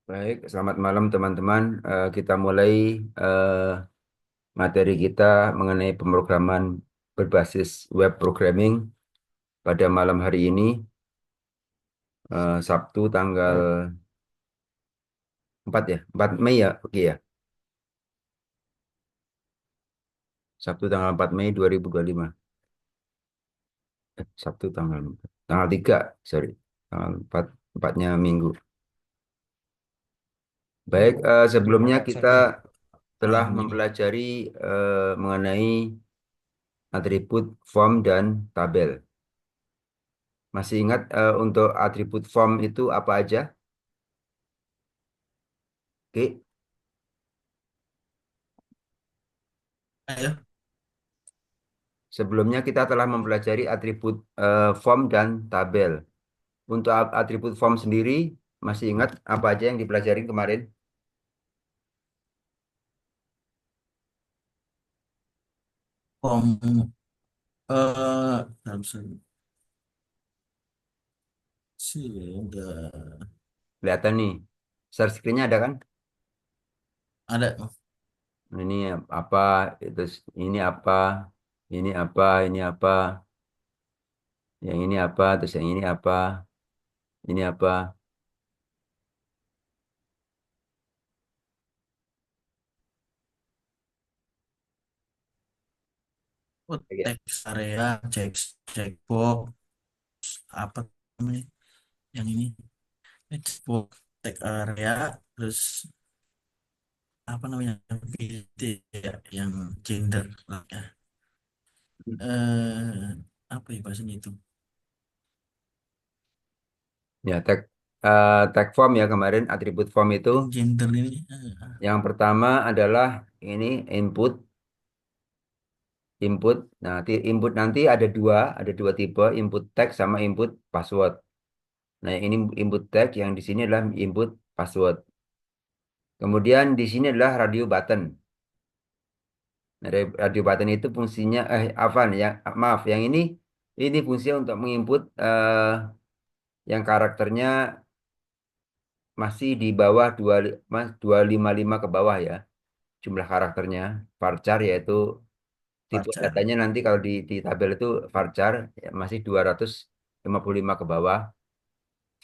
Baik, selamat malam teman-teman. Kita mulai eh, materi kita mengenai pemrograman berbasis web programming pada malam hari ini, Sabtu tanggal 4 ya, 4 Mei ya, oke ya. Sabtu tanggal 4 Mei 2025. Sabtu tanggal 3, sorry. Tanggal 4, 4-nya Minggu. Baik, sebelumnya kita telah Yang ini. mempelajari mengenai atribut form dan tabel. Masih ingat untuk atribut form itu apa aja? Oke, Ayo, sebelumnya kita telah mempelajari atribut form dan tabel. Untuk atribut form sendiri, masih ingat apa aja yang dipelajari kemarin? Om, harus sih udah Kelihatan nih, share screen-nya ada kan? ada. Ini apa, itu ini apa, ini apa, ini apa, yang ini apa, terus yang ini apa, ini apa. Ya. Teks area, checkbox, apa namanya? Yang ini, checkbox, teks area, terus apa namanya? VT ya, yang gender lah ya. Apa ya bahasanya itu? Ya, tag form ya kemarin atribut form itu. Yang gender ini, Yang pertama adalah ini input. Nah, input nanti ada dua tipe, input tag sama input password. Nah, ini input tag, yang di sini adalah input password. Kemudian di sini adalah radio button. Nah, radio button itu fungsinya apa nih? Maaf, yang ini fungsinya untuk menginput yang karakternya masih di bawah 255 ke bawah ya. Jumlah karakternya varchar, yaitu tipe pacar. datanya nanti kalau di tabel itu varchar ya, masih 255 ke bawah,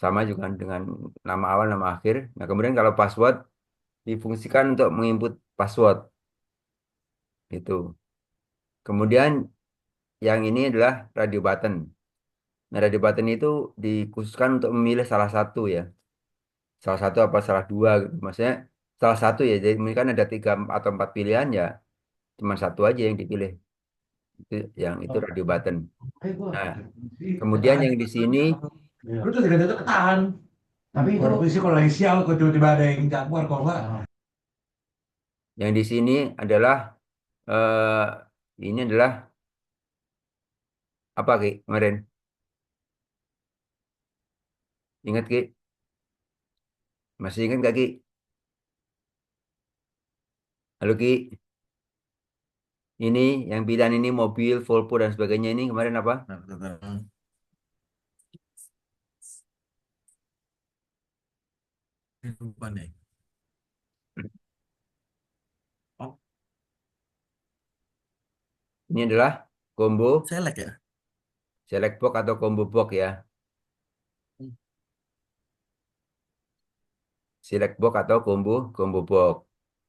sama juga dengan nama awal nama akhir. Nah, kemudian kalau password difungsikan untuk menginput password itu. Kemudian yang ini adalah radio button. Nah, radio button itu dikhususkan untuk memilih salah satu ya, salah satu apa salah dua gitu. Maksudnya salah satu ya, jadi mungkin kan ada tiga atau empat pilihan ya, cuma satu aja yang dipilih, itu yang itu radio button. Nah, kemudian yang di sini, Lu tuh tiga-tiga ketahan. Tapi itu sih kalau lagi sial, kok tiba-tiba ada yang jaguar, kalau enggak. adalah eh, ini adalah apa Ki kemarin? Ingat Ki? Masih ingat gak Ki? Halo Ki, ini yang pilihan ini mobil, Volvo dan sebagainya ini kemarin apa? Bentar, bentar. Lupa nih. Oh, Ini adalah combo select ya. select box atau combo box ya. Select box atau combo box.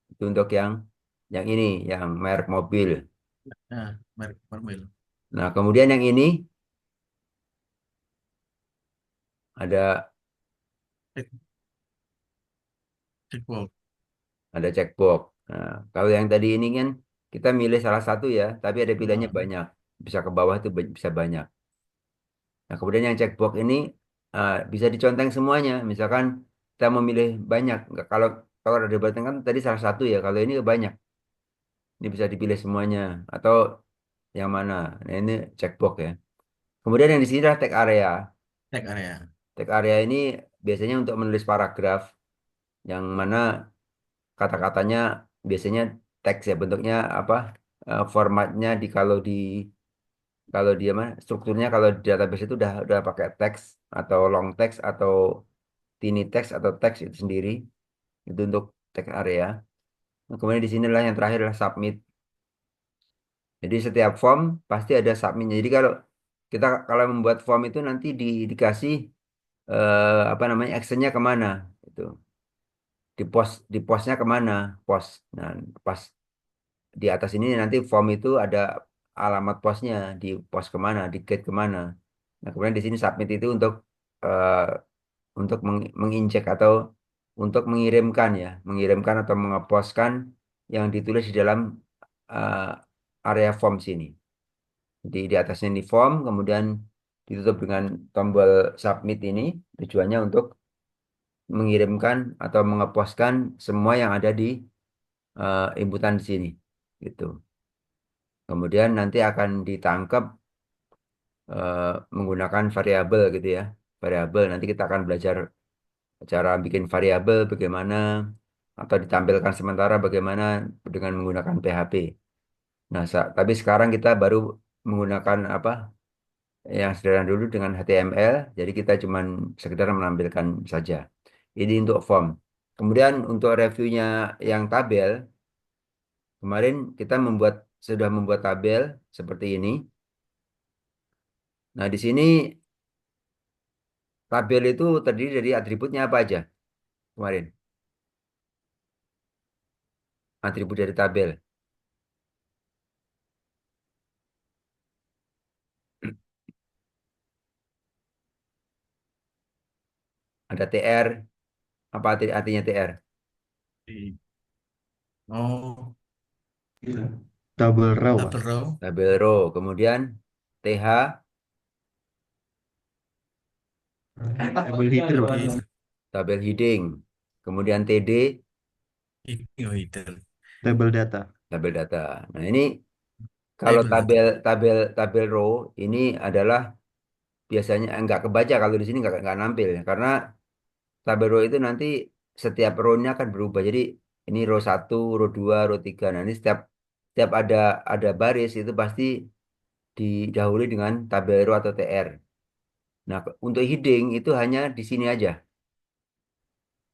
Itu untuk yang ini, yang merek mobil. Nah, merek Marvel. Nah, kemudian yang ini ada Check, checkbox. ada checkbox. Nah, kalau yang tadi ini kan kita milih salah satu ya, tapi ada pilihannya Hmm. banyak. Bisa ke bawah itu bisa banyak. Nah, kemudian yang checkbox ini bisa diconteng semuanya. Misalkan kita memilih banyak. Kalau kalau ada debatnya kan tadi salah satu ya. Kalau ini banyak, ini bisa dipilih semuanya. Atau yang mana? Nah, ini checkbox ya. Kemudian yang di sini adalah tag area. Check area. Tag area ini biasanya untuk menulis paragraf, yang mana kata-katanya biasanya teks ya, bentuknya apa? Formatnya kalau dia mah strukturnya, kalau di database itu udah pakai teks atau long text atau tiny text atau teks itu sendiri. Itu untuk text area. Nah, kemudian di sinilah yang terakhir adalah submit. Jadi setiap form pasti ada submitnya. Jadi kalau membuat form itu nanti dikasih apa namanya actionnya kemana itu, di postnya kemana, post. Nah, pas di atas ini nanti form itu ada alamat posnya, di post kemana, di get kemana. Nah, kemudian di sini submit itu eh, untuk menginjek atau untuk mengirimkan atau mengepostkan yang ditulis di dalam eh, area form sini. Jadi di atasnya ini form, kemudian ditutup dengan tombol submit ini, tujuannya untuk mengirimkan atau mengepostkan semua yang ada di inputan di sini. Gitu. Kemudian nanti akan ditangkap eh, menggunakan variabel gitu ya. Variabel nanti kita akan belajar cara bikin variabel bagaimana atau ditampilkan sementara bagaimana dengan menggunakan PHP. Nah, tapi sekarang kita baru menggunakan apa yang sederhana dulu dengan HTML, jadi kita cuman sekedar menampilkan saja. Ini untuk form. Kemudian untuk reviewnya yang tabel, kemarin kita sudah membuat tabel seperti ini. Nah, di sini tabel itu terdiri dari atributnya apa aja kemarin? Atribut dari tabel. Ada TR, apa artinya TR? Di- Oh, Gitu. Double row, Mas. double row. Tabel row. Kemudian TH, Double header, Mas. Di tabel heading. Kemudian TD, oh, itu. Table data. tabel data. Nah, ini kalau Table data. tabel row ini adalah biasanya nggak kebaca kalau di sini nggak nampil ya. Karena tabel row itu nanti setiap row-nya akan berubah. Jadi ini row satu, row 2, row 3. Nah, ini setiap ada baris itu pasti didahului dengan tabel row atau TR. Nah, untuk heading itu hanya di sini aja.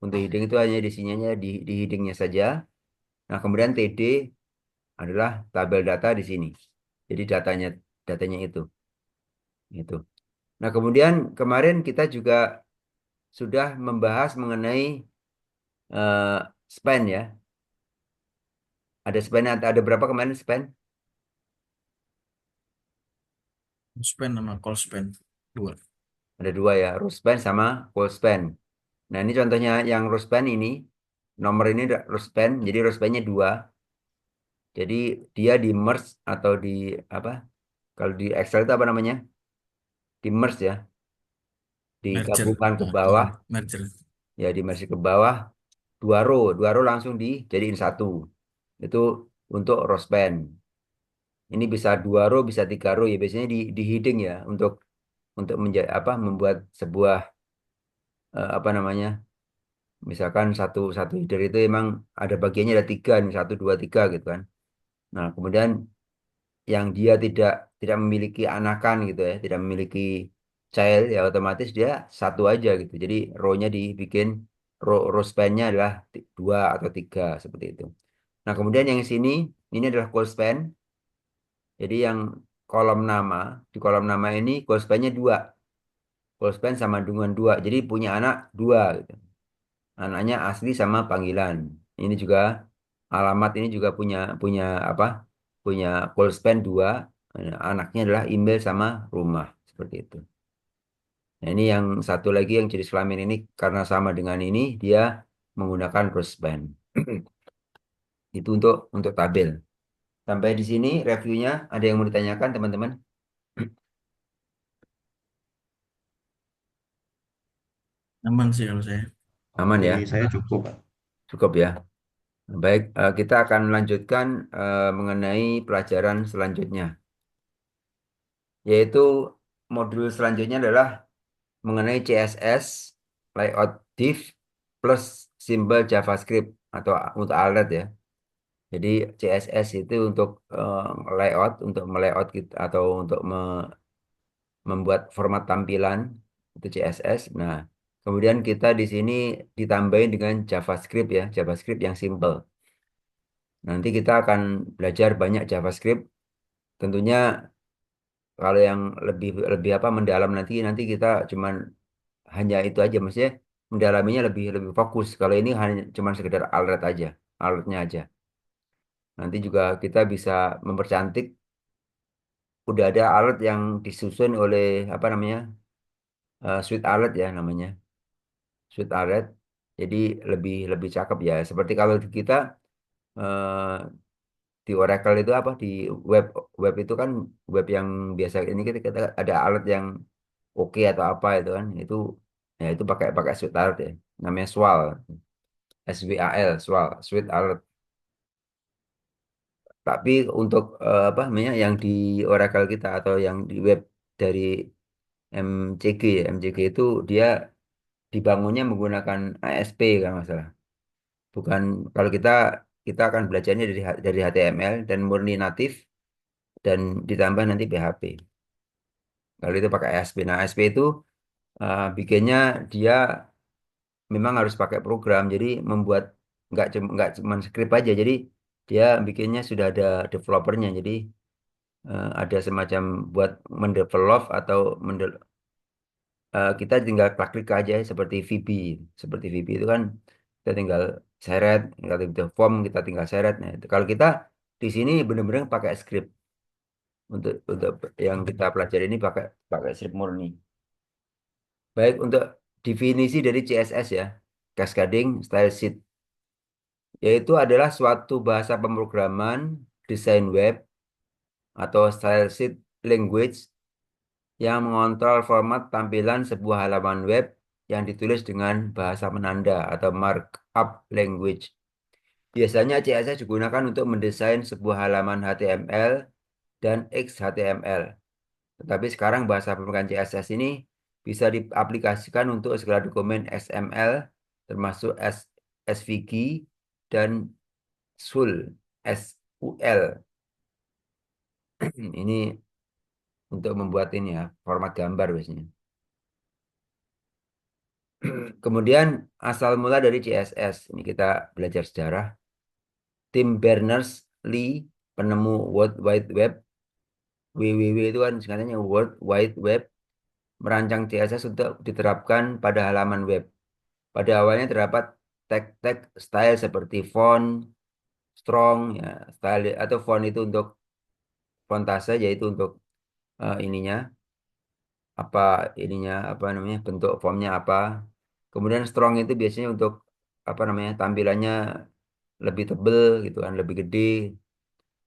Untuk heading itu hanya di sini aja di headingnya saja. Nah, kemudian TD adalah tabel data di sini. Jadi datanya itu. Nah, kemudian kemarin kita juga sudah membahas mengenai eh, span ya. Ada span, ada berapa kemarin span? Span sama call span. Dua. Ada dua ya, row span sama call span. Nah, ini contohnya yang row span ini, nomor ini row span, jadi row span-nya dua. Jadi dia di merge atau di apa? Kalau di Excel itu apa namanya? Di merge ya, Merger. digabungkan ke Nah, bawah, merger. ya di merge ke bawah, dua row langsung dijadiin satu. Itu untuk row span. Ini bisa dua row, bisa tiga row ya. Biasanya di heading ya untuk membuat sebuah apa namanya? Misalkan satu satu header itu emang ada bagiannya ada tiga, nih satu dua tiga gitu kan. Nah, kemudian yang dia tidak memiliki anakan gitu ya, tidak memiliki child ya otomatis dia satu aja gitu. Jadi row-nya dibikin row span-nya adalah dua atau tiga seperti itu. Nah, kemudian yang sini ini adalah call span. Jadi yang kolom nama, di kolom nama ini call span-nya dua. Call span sama dengan dua. Jadi punya anak dua gitu. Anaknya asli sama panggilan. Ini juga alamat ini juga punya punya apa? Punya call span dua. Anaknya adalah email sama rumah seperti itu. Nah, ini yang satu lagi yang jenis kelamin ini karena sama dengan ini dia menggunakan cross span. Itu untuk tabel. Sampai di sini reviewnya ada yang mau ditanyakan teman-teman? Aman sih kalau saya. Aman Di ya? saya cukup. Cukup ya. Baik, kita akan melanjutkan mengenai pelajaran selanjutnya, yaitu modul selanjutnya adalah mengenai CSS, layout div, plus simbol JavaScript atau untuk alert ya. Jadi CSS itu untuk layout, untuk melayout kita atau untuk membuat format tampilan itu CSS. Nah, Kemudian kita di sini ditambahin dengan JavaScript ya, JavaScript yang simple. Nanti kita akan belajar banyak JavaScript. Tentunya kalau yang lebih lebih apa mendalam nanti kita cuman hanya itu aja, maksudnya mendalaminya lebih lebih fokus. Kalau ini hanya cuman sekedar alert aja, alertnya aja. Nanti juga kita bisa mempercantik. Udah ada alert yang disusun oleh apa namanya, Sweet Alert ya namanya, Sweet Alert. Jadi lebih lebih cakep ya. Seperti kalau di kita eh, di Oracle itu apa di web web itu kan web yang biasa ini kita ada alert yang oke atau apa itu kan itu ya itu pakai pakai Sweet Alert ya. Namanya Swal, SWAL, Swal, Sweet Alert. Tapi untuk apa namanya yang di Oracle kita atau yang di web dari MCG ya, MCG itu dia dibangunnya menggunakan ASP kan masalah. Bukan kalau kita akan belajarnya dari HTML dan murni natif dan ditambah nanti PHP. Kalau itu pakai ASP. Nah, ASP itu bikinnya dia memang harus pakai program. Jadi membuat nggak cuma script aja. Jadi dia bikinnya sudah ada developernya. Jadi ada semacam buat mendevelop atau kita tinggal klik aja seperti VB. Seperti VB itu kan kita tinggal seret, kalau itu form kita tinggal seret. Nah, kalau kita di sini benar-benar pakai script untuk yang kita pelajari ini pakai pakai script murni. Baik untuk definisi dari CSS ya, Cascading Style Sheet, yaitu adalah suatu bahasa pemrograman desain web atau style sheet language yang mengontrol format tampilan sebuah halaman web yang ditulis dengan bahasa penanda atau markup language. Biasanya CSS digunakan untuk mendesain sebuah halaman HTML dan XHTML. Tetapi sekarang bahasa pemrograman CSS ini bisa diaplikasikan untuk segala dokumen XML, termasuk SVG dan SUL. SUL. Ini untuk membuat ini ya, format gambar biasanya. Kemudian asal mula dari CSS. Ini kita belajar sejarah. Tim Berners-Lee, penemu World Wide Web, WWW itu kan singkatannya World Wide Web, merancang CSS untuk diterapkan pada halaman web. Pada awalnya terdapat tag-tag style seperti font, strong, ya, style atau font itu untuk fontase yaitu untuk ininya apa ininya apa namanya bentuk fontnya apa. Kemudian strong itu biasanya untuk apa namanya tampilannya lebih tebel gitu kan, lebih gede.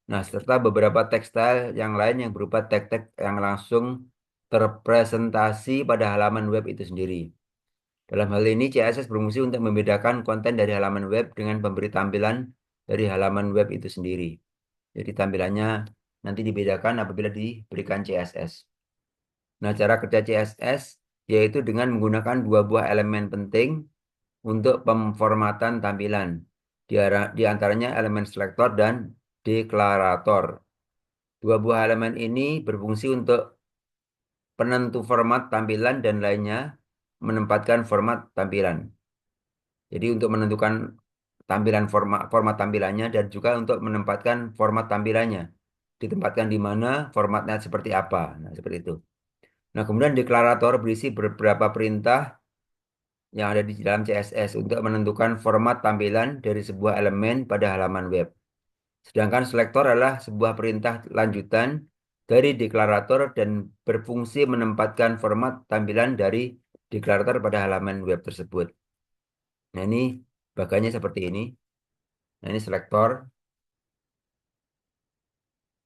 Nah, serta beberapa tekstil yang lain yang berupa tag-tag yang langsung terpresentasi pada halaman web itu sendiri. Dalam hal ini, CSS berfungsi untuk membedakan konten dari halaman web dengan pemberi tampilan dari halaman web itu sendiri. Jadi tampilannya nanti dibedakan apabila diberikan CSS. Nah, cara kerja CSS yaitu dengan menggunakan dua buah elemen penting untuk pemformatan tampilan. Di antaranya elemen selektor dan deklarator. Dua buah elemen ini berfungsi untuk penentu format tampilan dan lainnya menempatkan format tampilan. Jadi untuk menentukan tampilan format tampilannya dan juga untuk menempatkan format tampilannya. Ditempatkan di mana, formatnya seperti apa. Nah, seperti itu. Nah, kemudian deklarator berisi beberapa perintah yang ada di dalam CSS untuk menentukan format tampilan dari sebuah elemen pada halaman web. Sedangkan selektor adalah sebuah perintah lanjutan dari deklarator dan berfungsi menempatkan format tampilan dari deklarator pada halaman web tersebut. Nah, ini bagannya seperti ini. Nah, ini selektor.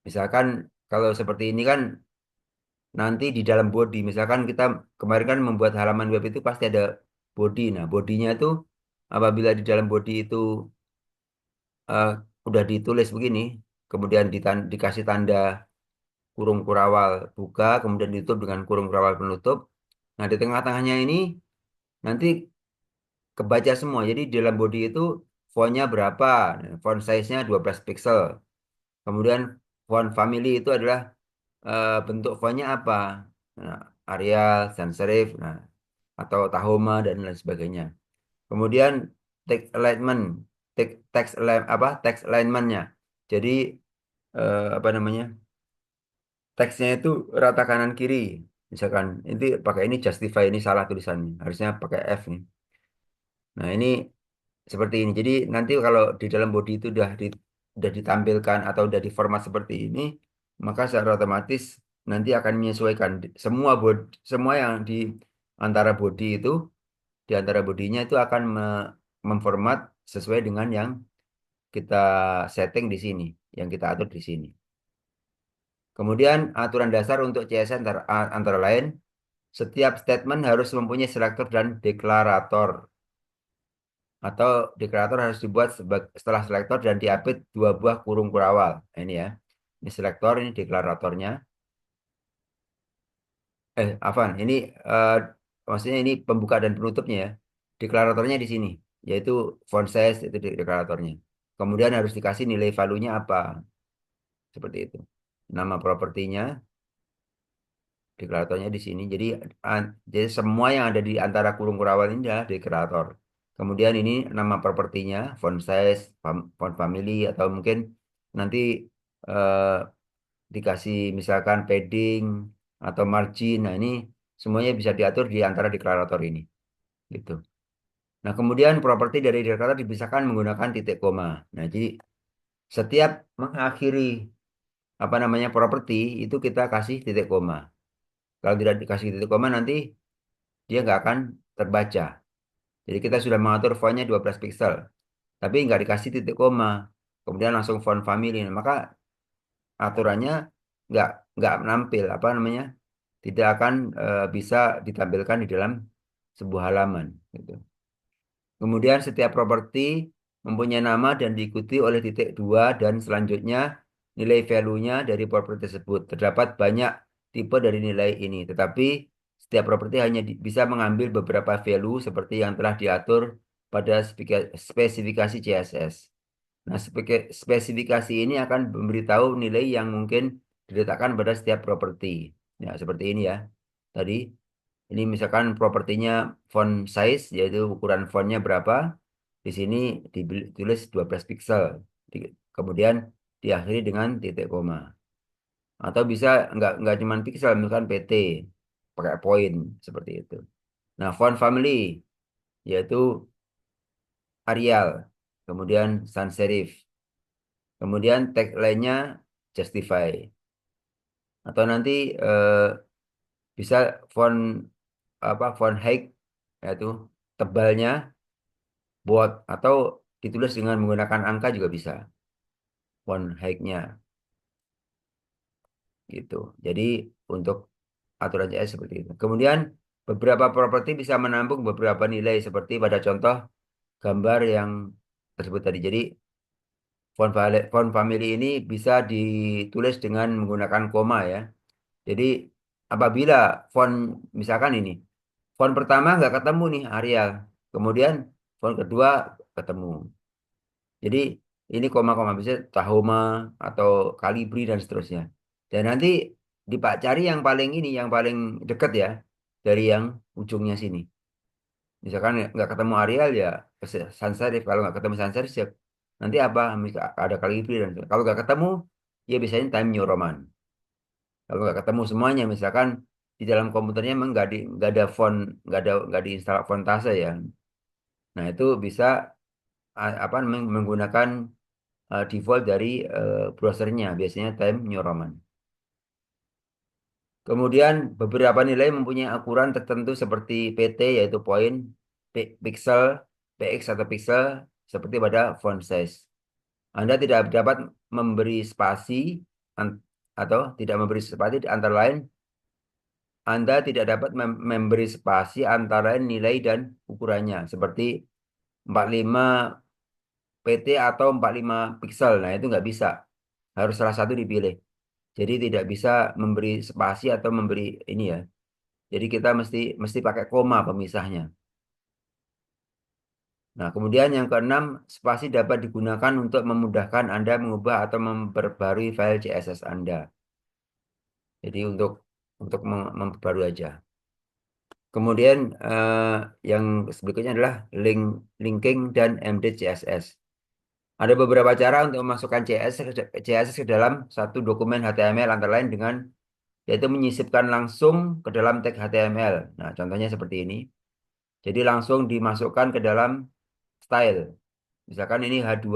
Misalkan kalau seperti ini kan nanti di dalam body, misalkan kita kemarin kan membuat halaman web itu pasti ada body. Nah, bodinya itu apabila di dalam body itu eh, udah ditulis begini, kemudian dikasih tanda kurung kurawal buka, kemudian ditutup dengan kurung kurawal penutup. Nah, di tengah-tengahnya ini nanti kebaca semua. Jadi di dalam body itu fontnya berapa, nah, font size-nya 12 pixel. Kemudian font family itu adalah bentuk fontnya apa. Nah, Arial, sans serif. Nah, atau Tahoma dan lain sebagainya. Kemudian text alignment, text alignmentnya. Jadi apa namanya? Teksnya itu rata kanan kiri. Misalkan ini pakai ini justify, ini salah tulisannya. Harusnya pakai F nih. Nah, ini seperti ini. Jadi nanti kalau di dalam body itu udah ditampilkan atau udah diformat seperti ini, maka secara otomatis nanti akan menyesuaikan semua yang di antara body itu, di antara bodinya itu akan memformat sesuai dengan yang kita setting di sini, yang kita atur di sini. Kemudian aturan dasar untuk CSS antara lain, setiap statement harus mempunyai selektor dan deklarator. Atau deklarator harus dibuat setelah selektor dan diapit 2 buah kurung kurawal. Nah, ini ya. Ini selektor, ini deklaratornya. Afan, ini eh, maksudnya ini pembuka dan penutupnya ya. Deklaratornya di sini, yaitu font size itu deklaratornya. Kemudian harus dikasih nilai value-nya apa. Seperti itu. Nama propertinya, deklaratornya di sini. Jadi semua yang ada di antara kurung kurawal ini adalah deklarator. Kemudian ini nama propertinya, font size, font family, atau mungkin nanti eh, dikasih misalkan padding atau margin. Nah, ini semuanya bisa diatur di antara deklarator ini. Gitu. Nah, kemudian properti dari deklarator dipisahkan menggunakan titik koma. Nah, jadi setiap mengakhiri apa namanya properti itu kita kasih titik koma. Kalau tidak dikasih titik koma nanti dia nggak akan terbaca. Jadi kita sudah mengatur fontnya 12 pixel, tapi nggak dikasih titik koma. Kemudian langsung font family. Nah, maka aturannya nggak nggak nampil apa namanya tidak akan bisa ditampilkan di dalam sebuah halaman. Gitu. Kemudian setiap properti mempunyai nama dan diikuti oleh titik dua dan selanjutnya nilai value-nya dari properti tersebut. Terdapat banyak tipe dari nilai ini, tetapi setiap properti hanya bisa mengambil beberapa value seperti yang telah diatur pada spesifikasi CSS. Nah, spesifikasi ini akan memberitahu nilai yang mungkin diletakkan pada setiap properti. Ya, seperti ini ya. Tadi ini misalkan propertinya font size, yaitu ukuran fontnya berapa. Di sini ditulis 12 pixel. Kemudian diakhiri dengan titik koma. Atau bisa nggak cuma pixel, misalkan PT, pakai poin, seperti itu. Nah, font family, yaitu Arial, kemudian sans serif. Kemudian tagline-nya justify. Atau nanti bisa font font height yaitu tebalnya bold atau ditulis dengan menggunakan angka juga bisa. Font height-nya gitu. Jadi untuk aturan CS seperti itu. Kemudian beberapa properti bisa menampung beberapa nilai seperti pada contoh gambar yang tersebut tadi. Jadi font family ini bisa ditulis dengan menggunakan koma ya. Jadi apabila font misalkan ini, font pertama nggak ketemu nih Arial, kemudian font kedua ketemu. Jadi ini koma-koma bisa Tahoma atau Calibri dan seterusnya. Dan nanti cari yang paling ini, yang paling dekat ya dari yang ujungnya sini. Misalkan nggak ketemu Arial ya sans serif. Kalau nggak ketemu sans serif ya nanti apa? Ada Calibri dan kalau nggak ketemu ya biasanya Time New Roman. Kalau nggak ketemu semuanya, misalkan di dalam komputernya memang nggak ada font, nggak diinstal fontase ya. Nah itu bisa apa menggunakan default dari browsernya, biasanya Time New Roman. Kemudian beberapa nilai mempunyai ukuran tertentu seperti PT yaitu poin, pixel, px atau pixel seperti pada font size. Anda tidak dapat memberi spasi atau tidak memberi spasi antara lain Anda tidak dapat memberi spasi antara nilai dan ukurannya, seperti 45 pt atau 45 pixel. Nah, itu nggak bisa. Harus salah satu dipilih. Jadi tidak bisa memberi spasi atau memberi ini ya. Jadi kita mesti pakai koma pemisahnya. Nah, kemudian yang keenam, spasi dapat digunakan untuk memudahkan Anda mengubah atau memperbarui file CSS Anda. Jadi untuk memperbarui aja. Kemudian yang berikutnya adalah linking dan MD CSS. Ada beberapa cara untuk memasukkan CSS ke dalam satu dokumen HTML antara lain dengan yaitu menyisipkan langsung ke dalam tag HTML. Nah, contohnya seperti ini. Jadi langsung dimasukkan ke dalam style. Misalkan ini H2,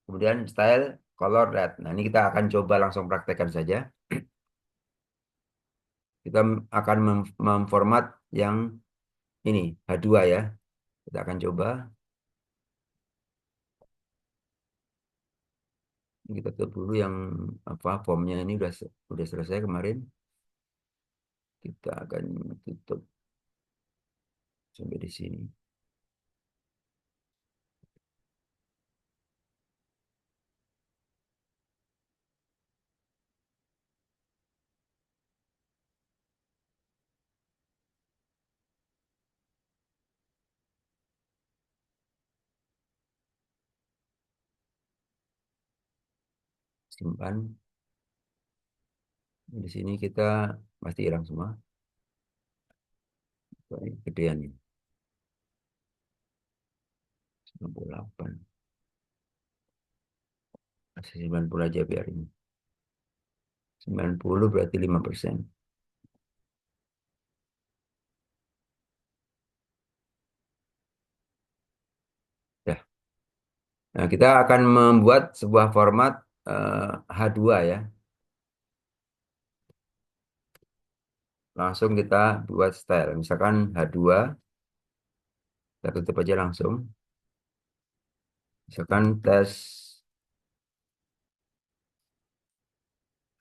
kemudian style color red. Nah, ini kita akan coba langsung praktekkan saja. Kita akan memformat yang ini H2 ya. Kita akan coba. Kita tutup dulu yang apa formnya ini udah selesai kemarin. Kita akan tutup sampai di sini. Simpan. Di sini kita pasti hilang semua. Ini gedean ini. 98. Masih 90 aja biar ini. 90 berarti 5%. Ya. Nah, kita akan membuat sebuah format H2 ya. Langsung kita buat style. Misalkan H2, kita tutup aja langsung. Misalkan tes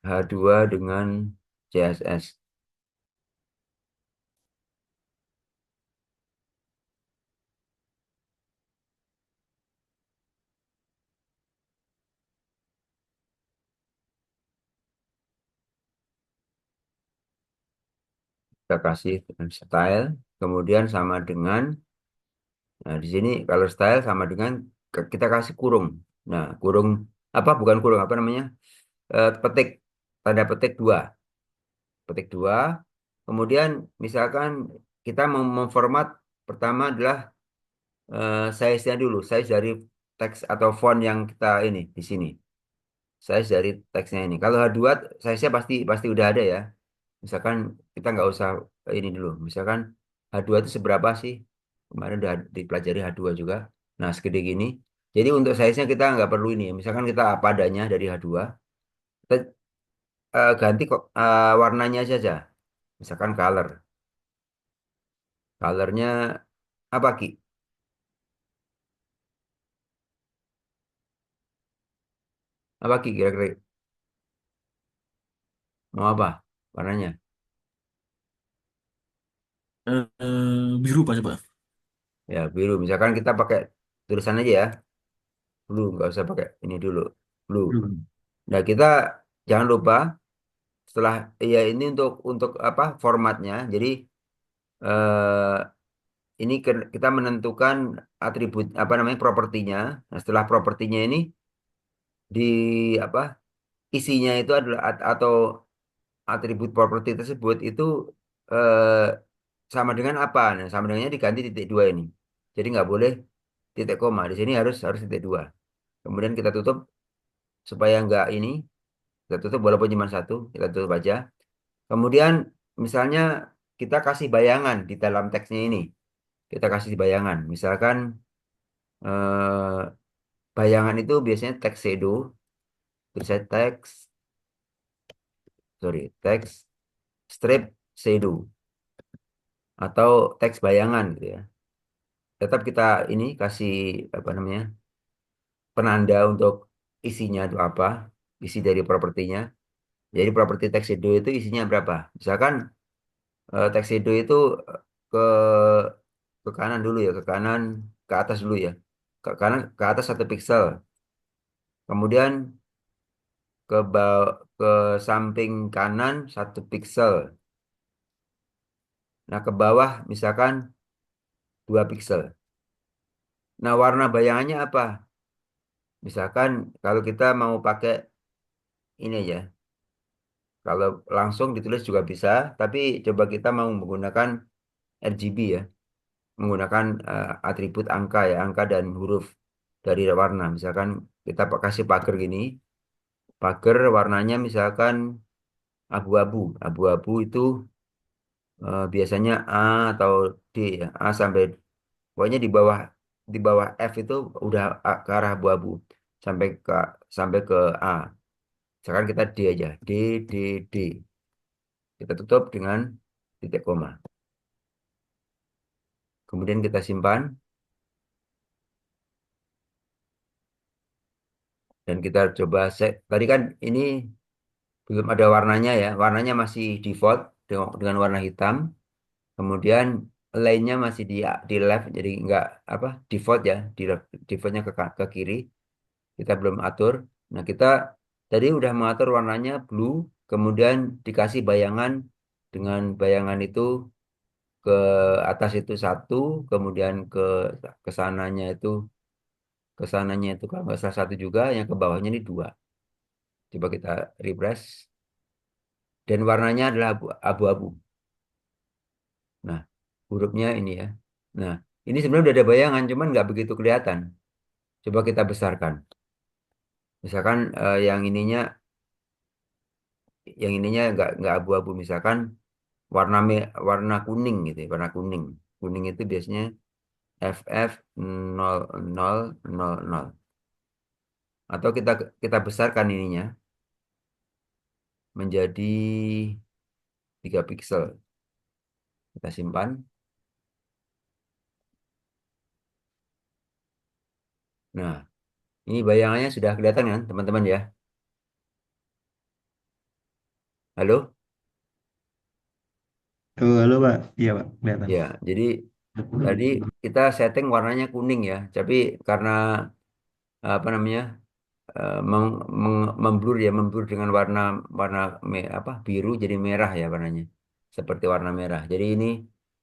H2 dengan CSS. Kita kasih style, kemudian sama dengan, nah di sini kalau style sama dengan kita kasih kurung. Nah, kurung apa? Bukan kurung, apa namanya? Petik, tanda petik 2. Petik 2. Kemudian misalkan kita mau memformat pertama adalah size-nya dulu, size dari teks atau font yang kita ini di sini. Size dari teksnya ini. Kalau H2 size-nya pasti pasti udah ada ya. Misalkan kita nggak usah ini dulu. Misalkan H2 itu seberapa sih? Kemarin udah dipelajari H2 juga. Nah, segede gini. Jadi untuk size-nya kita nggak perlu ini. Misalkan kita apa adanya dari H2, kita ganti kok warnanya saja. Misalkan color. Colornya apa Ki? Apa Ki kira-kira? Mau apa warnanya? Biru Pak coba. Ya biru. Misalkan kita pakai tulisan aja ya. Blue, nggak usah pakai ini dulu. Blue. Biru. Nah, kita jangan lupa setelah ya ini untuk apa formatnya. Jadi eh, ini kita menentukan atribut apa namanya propertinya. Nah, setelah propertinya ini di apa isinya itu adalah atau atribut properti tersebut itu eh, sama dengan apa? Nah, sama dengannya diganti titik dua ini. Jadi nggak boleh titik koma. Di sini harus harus titik dua. Kemudian kita tutup supaya nggak ini. Kita tutup walaupun cuma satu. Kita tutup aja. Kemudian misalnya kita kasih bayangan di dalam teksnya ini. Kita kasih bayangan. Misalkan eh, bayangan itu biasanya teks shadow. Terus saya teks, sorry, teks strip shadow. Atau teks bayangan gitu ya. Tetap kita ini kasih apa namanya penanda untuk isinya itu apa. Isi dari propertinya. Jadi properti teks shadow itu isinya berapa. Misalkan teks shadow itu ke ke kanan dulu ya, ke kanan, ke atas dulu ya. Ke kanan, ke atas 1 pixel. Kemudian ke samping kanan 1 pixel. Nah, ke bawah misalkan 2 pixel. Nah, warna bayangannya apa? Misalkan kalau kita mau pakai ini aja. Kalau langsung ditulis juga bisa, tapi coba kita mau menggunakan RGB ya, menggunakan atribut angka ya, angka dan huruf dari warna. Misalkan kita kasih pagar gini, pagar warnanya misalkan abu-abu. Abu-abu itu biasanya A atau D ya, A sampai pokoknya di bawah F itu udah ke arah abu-abu sampai ke sampai ke A. Sekarang kita D aja, D D D. Kita tutup dengan titik koma. Kemudian kita simpan dan kita coba set. Tadi kan ini belum ada warnanya ya, warnanya masih default dengan warna hitam. Kemudian lainnya masih di left, jadi nggak apa default ya, defaultnya ke kiri. Kita belum atur. Nah kita tadi udah mengatur warnanya blue, kemudian dikasih bayangan dengan bayangan itu ke atas itu satu, kemudian ke sananya itu kalau nggak salah satu juga, yang ke bawahnya ini dua. Coba kita refresh dan warnanya adalah abu-abu. Nah hurufnya ini ya. Nah ini sebenarnya udah ada bayangan, cuman nggak begitu kelihatan. Coba kita besarkan. Misalkan yang ininya nggak abu-abu, misalkan warna kuning gitu ya, warna kuning. Kuning itu biasanya FF 0000. Atau kita besarkan ininya menjadi 3 piksel. Kita simpan. Nah, ini bayangannya sudah kelihatan kan, teman-teman ya? Halo? Oh, halo Pak. Iya Pak, kelihatan. Ya, jadi tadi kita setting warnanya kuning ya, tapi karena apa namanya memblur ya, memblur dengan warna warna apa biru jadi merah ya warnanya, seperti warna merah. Jadi ini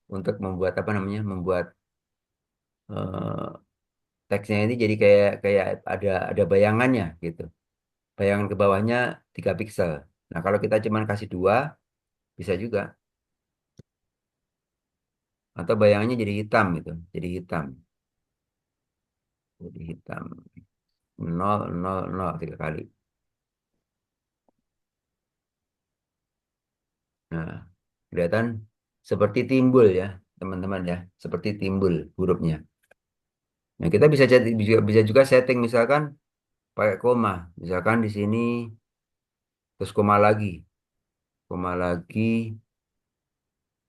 untuk membuat apa namanya, membuat eh, teksnya ini jadi kayak kayak ada bayangannya gitu. Bayangan ke bawahnya 3 piksel. Nah kalau kita cuman kasih dua bisa juga, atau bayangannya jadi hitam gitu, jadi hitam 000 3 kali. Nah, kelihatan seperti timbul ya, teman-teman ya, seperti timbul hurufnya. Nah, kita bisa juga setting misalkan pakai koma. Misalkan di sini terus koma lagi,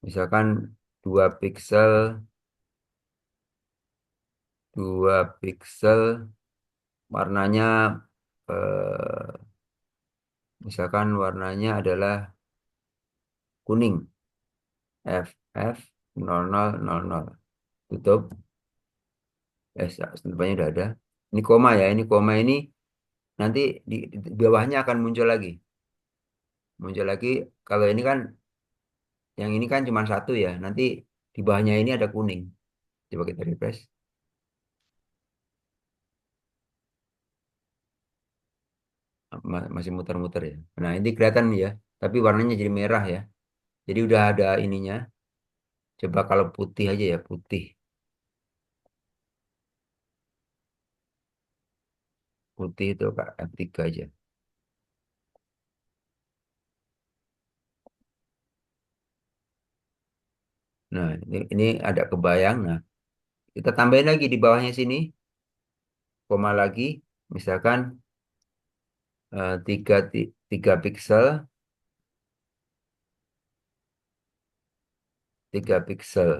misalkan 2 piksel, 2 piksel, warnanya eh, misalkan warnanya adalah kuning, FF 0000. Tutup. Depannya udah ada. Ini koma ya, ini koma ini nanti di bawahnya akan muncul lagi. Muncul lagi, kalau ini kan, yang ini kan cuma satu ya. Nanti di bawahnya ini ada kuning. Coba kita refresh. Masih muter-muter ya. Nah, ini kelihatan nih ya. Tapi warnanya jadi merah ya. Jadi udah ada ininya. Coba kalau putih aja ya, putih. Putih itu Kak, F3 aja. Nah, ini ada kebayang. Nah, kita tambahin lagi di bawahnya sini. Koma lagi. Misalkan 3 piksel. 3 piksel.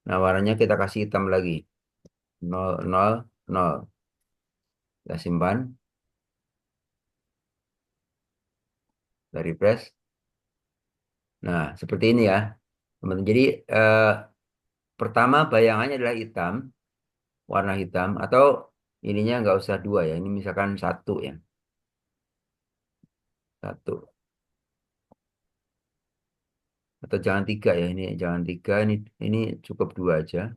Nah, warnanya kita kasih hitam lagi. 000. Kita simpan. Kita refresh. Nah, seperti ini ya, teman-teman. Jadi, pertama bayangannya adalah hitam, warna hitam. Atau ininya nggak usah dua ya. Ini misalkan satu ya. Satu. Atau jangan tiga ya. Ini jangan tiga. Ini cukup dua aja.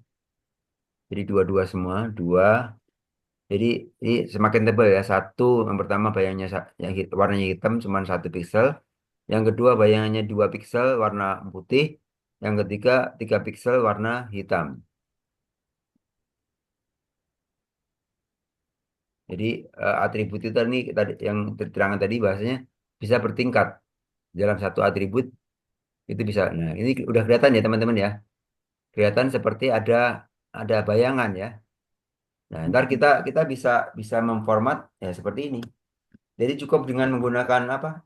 Jadi dua-dua semua. Dua. Jadi ini semakin tebal ya. Satu, yang pertama bayangnya warnanya hitam cuma 1 piksel. Yang kedua bayangannya 2 piksel warna putih. yang ketiga 3 pixel warna hitam. Jadi atribut itu tadi yang terangkan tadi bahasanya bisa bertingkat dalam satu atribut itu bisa. Nah, ini udah kelihatan ya teman-teman ya. Kelihatan seperti ada bayangan ya. Nah, ntar kita kita bisa bisa memformat ya seperti ini. Jadi cukup dengan menggunakan apa?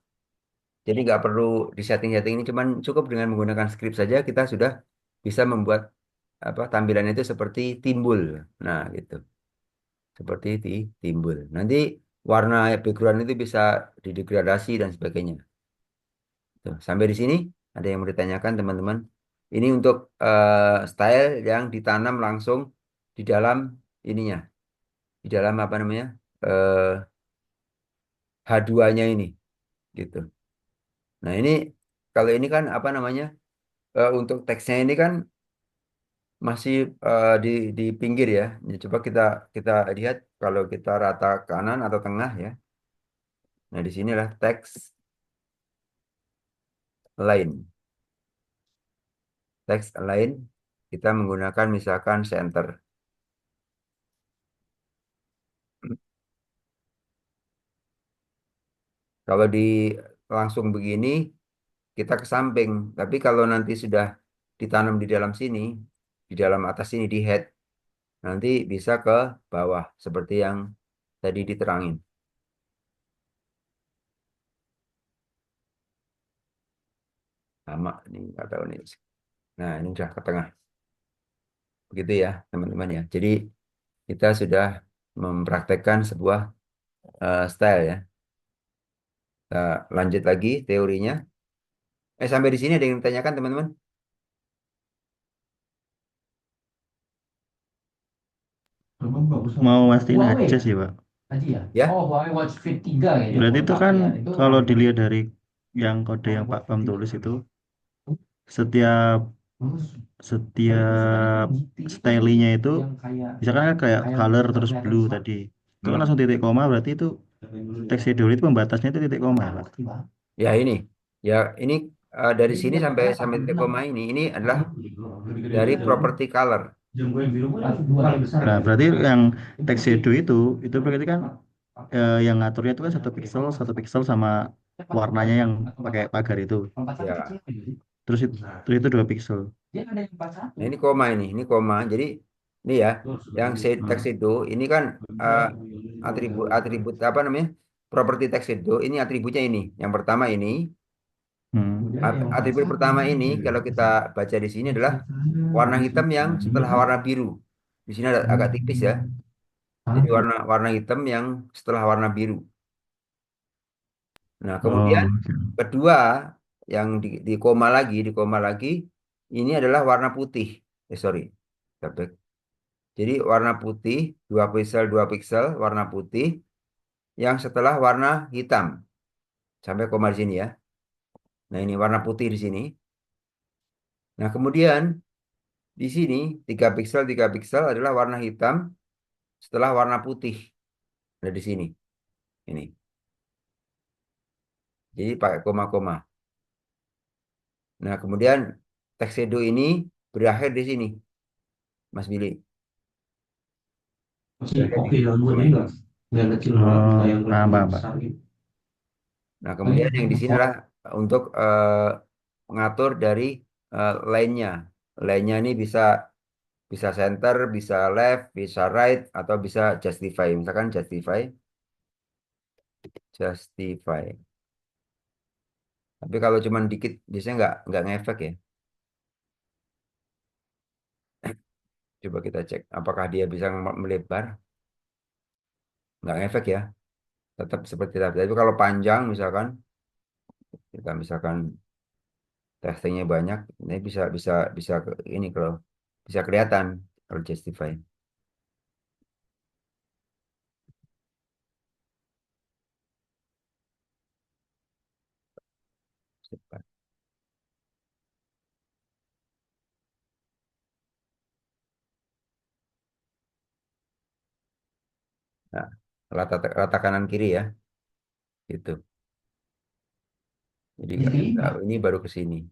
Jadi nggak perlu di setting-setting ini, cuman cukup dengan menggunakan script saja kita sudah bisa membuat apa tampilan itu seperti timbul. Nah, gitu. Seperti timbul. Nanti warna background itu bisa didegradasi dan sebagainya. Tuh, sampai di sini ada yang mau ditanyakan teman-teman? Ini untuk style yang ditanam langsung di dalam ininya, di dalam apa namanya? H2-nya ini gitu. Nah, ini kalau ini kan apa namanya? Untuk teksnya ini kan masih di pinggir ya. Ya, coba kita kita lihat kalau kita rata kanan atau tengah ya. Nah, di sinilah teks line. Teks line kita menggunakan misalkan center. Kalau di langsung begini kita ke samping. Tapi kalau nanti sudah ditanam di dalam sini, di dalam atas sini di head, nanti bisa ke bawah seperti yang tadi diterangin. Sama ini nggak tahu nih. Nah, ini sudah ke tengah. Begitu ya, teman-teman ya. Jadi kita sudah mempraktekkan sebuah style ya. Kita lanjut lagi teorinya. Sampai di sini ada yang ditanyakan teman-teman? Memang bagus. Mau mastiin Huawei aja ya? sih, Pak. Tadi ya? Ya, Oh, Huawei Watch Fit 3 ya. Berarti itu Lengkap kan ya. Itu kalau dilihat dari yang kode yang Pak Bam tulis itu, setiap bagus. setiap stylenya itu, Yang kayak misalkan kan kayak color terus kelihatan blue smart. tadi, itu kan hmm. langsung titik koma, berarti itu teks schedule itu pembatasnya itu titik koma, Pak. Ya ini, ya ini dari sini sampai sampai titik koma ini adalah dari property color. Jam gue yang biru pun dua kali besar. Nah, berarti yang teks shadow itu berarti kan yang ngaturnya itu kan satu pixel sama warnanya yang pakai pagar itu. Ya, Terus itu 2 pixel. Dia ada yang 41. nah ini koma. Jadi ini ya, yang teks itu ini kan atribut apa namanya? Properti teks itu ini atributnya ini. Yang pertama ini. Hmm. Atribut pertama ini kalau kita baca di sini adalah warna hitam yang setelah warna biru. Di sini agak tipis ya. Jadi warna warna hitam yang setelah warna biru. Nah, kemudian Oh, kedua yang di koma lagi ini adalah warna putih. Sorry. Tebak. Jadi warna putih 2 pixel warna putih yang setelah warna hitam. Sampai koma di sini ya. Nah, ini warna putih di sini. Nah, kemudian di sini 3 pixel adalah warna hitam setelah warna putih. Ada di sini. Ini. Jadi pakai koma-koma. Nah, kemudian tuxedo ini berakhir di sini, Mas Billy. Oke, dalam gue enggak kecil banget, oh, yang paham, paham, Pak. besar gitu. Nah, kemudian yang di sini adalah untuk mengatur dari line-nya. Line-nya ini bisa bisa center, bisa left, bisa right, atau bisa justify. Misalkan justify, justify. Tapi kalau cuma dikit, biasanya nggak ngefek ya. Coba kita cek, apakah dia bisa melebar? Nggak ngefek ya, tetap seperti tadi. Tapi kalau panjang, misalkan kita misalkan testingnya banyak, ini bisa bisa bisa ini kalau bisa kelihatan kalau justify. Nah, rata kanan kiri ya, gitu. Jadi Jadi ini baru ke sini.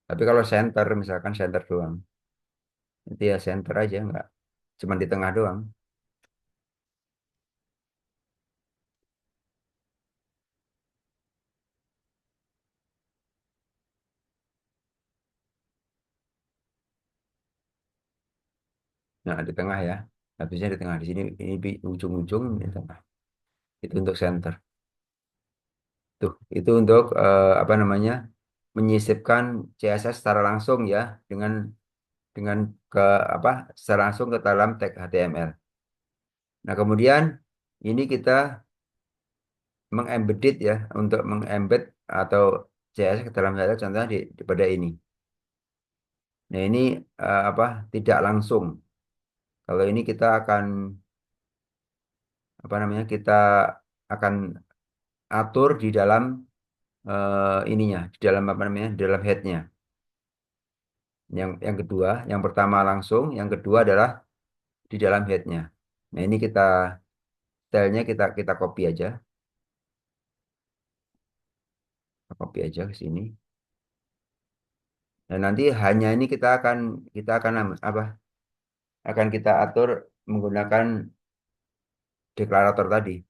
Tapi kalau center, misalkan center doang, itu ya center aja, nggak cuma di tengah doang. Nah, di tengah ya. Habisnya di tengah di sini, ini ujung-ujung di tengah. Itu untuk center. Tuh, itu untuk apa namanya? Menyisipkan CSS secara langsung ya dengan ke apa? Secara langsung ke dalam tag HTML. Nah, kemudian ini kita mengembedded ya untuk mengembed atau CSS ke dalam data contohnya pada ini. Nah, ini apa? Tidak langsung. Kalau ini kita akan apa namanya? Kita akan atur di dalam ininya, di dalam apa namanya? Di dalam headnya. Yang kedua, yang pertama langsung, yang kedua adalah di dalam headnya. Nah, ini kita stylenya kita copy aja, kita copy aja ke sini. Dan nanti hanya ini kita akan apa? Akan kita atur menggunakan deklarator tadi,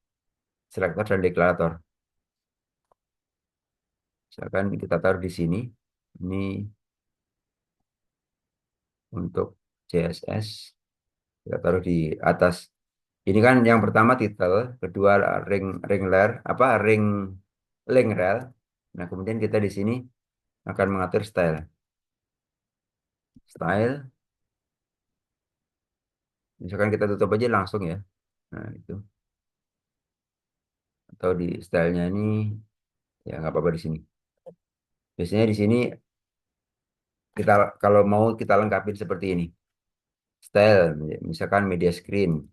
selektor dan deklarator. Misalkan kita taruh di sini. Ini untuk CSS kita taruh di atas. Ini kan yang pertama title, kedua ring ler, apa link rel. Nah, kemudian kita di sini akan mengatur style. Style, misalkan kita tutup aja langsung ya. Nah, itu. Atau di stylenya ini ya nggak apa-apa di sini. Biasanya di sini kita kalau mau kita lengkapin seperti ini. Style, misalkan media screen,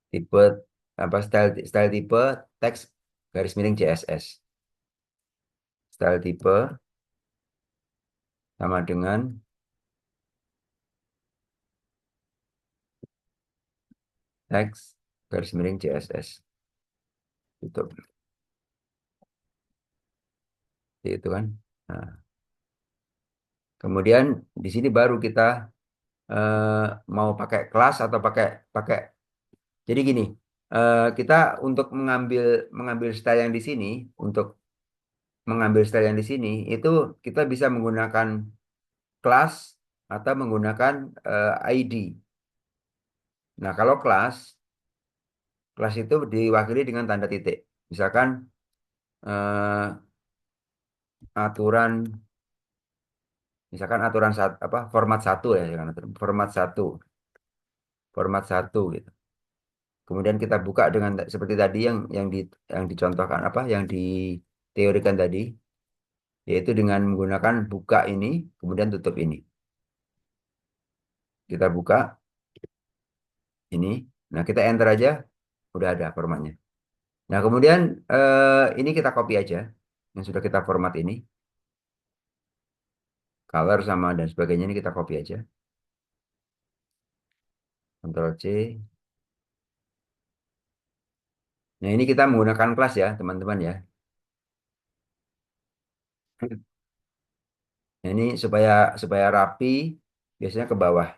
tipe apa style style tipe teks garis miring CSS. Style tipe sama dengan teks garis miring CSS. Itu itu kan. Nah, kemudian di sini baru kita mau pakai kelas atau pakai pakai. Jadi gini, kita untuk mengambil style yang di sini, untuk mengambil style yang di sini itu kita bisa menggunakan kelas atau menggunakan ID. Nah, kalau kelas itu diwakili dengan tanda titik. Misalkan eh, aturan, misalkan aturan apa format satu ya, format satu gitu. Kemudian kita buka dengan seperti tadi yang dicontohkan apa, yang diteorikan tadi, yaitu dengan menggunakan buka ini, kemudian tutup ini. Kita buka ini, nah kita enter aja, udah ada formatnya. Nah kemudian ini kita copy aja, yang sudah kita format ini, color sama dan sebagainya ini kita copy aja. Ctrl C. Nah ini kita menggunakan kelas ya teman-teman ya. Nah, ini supaya supaya rapi, biasanya ke bawah.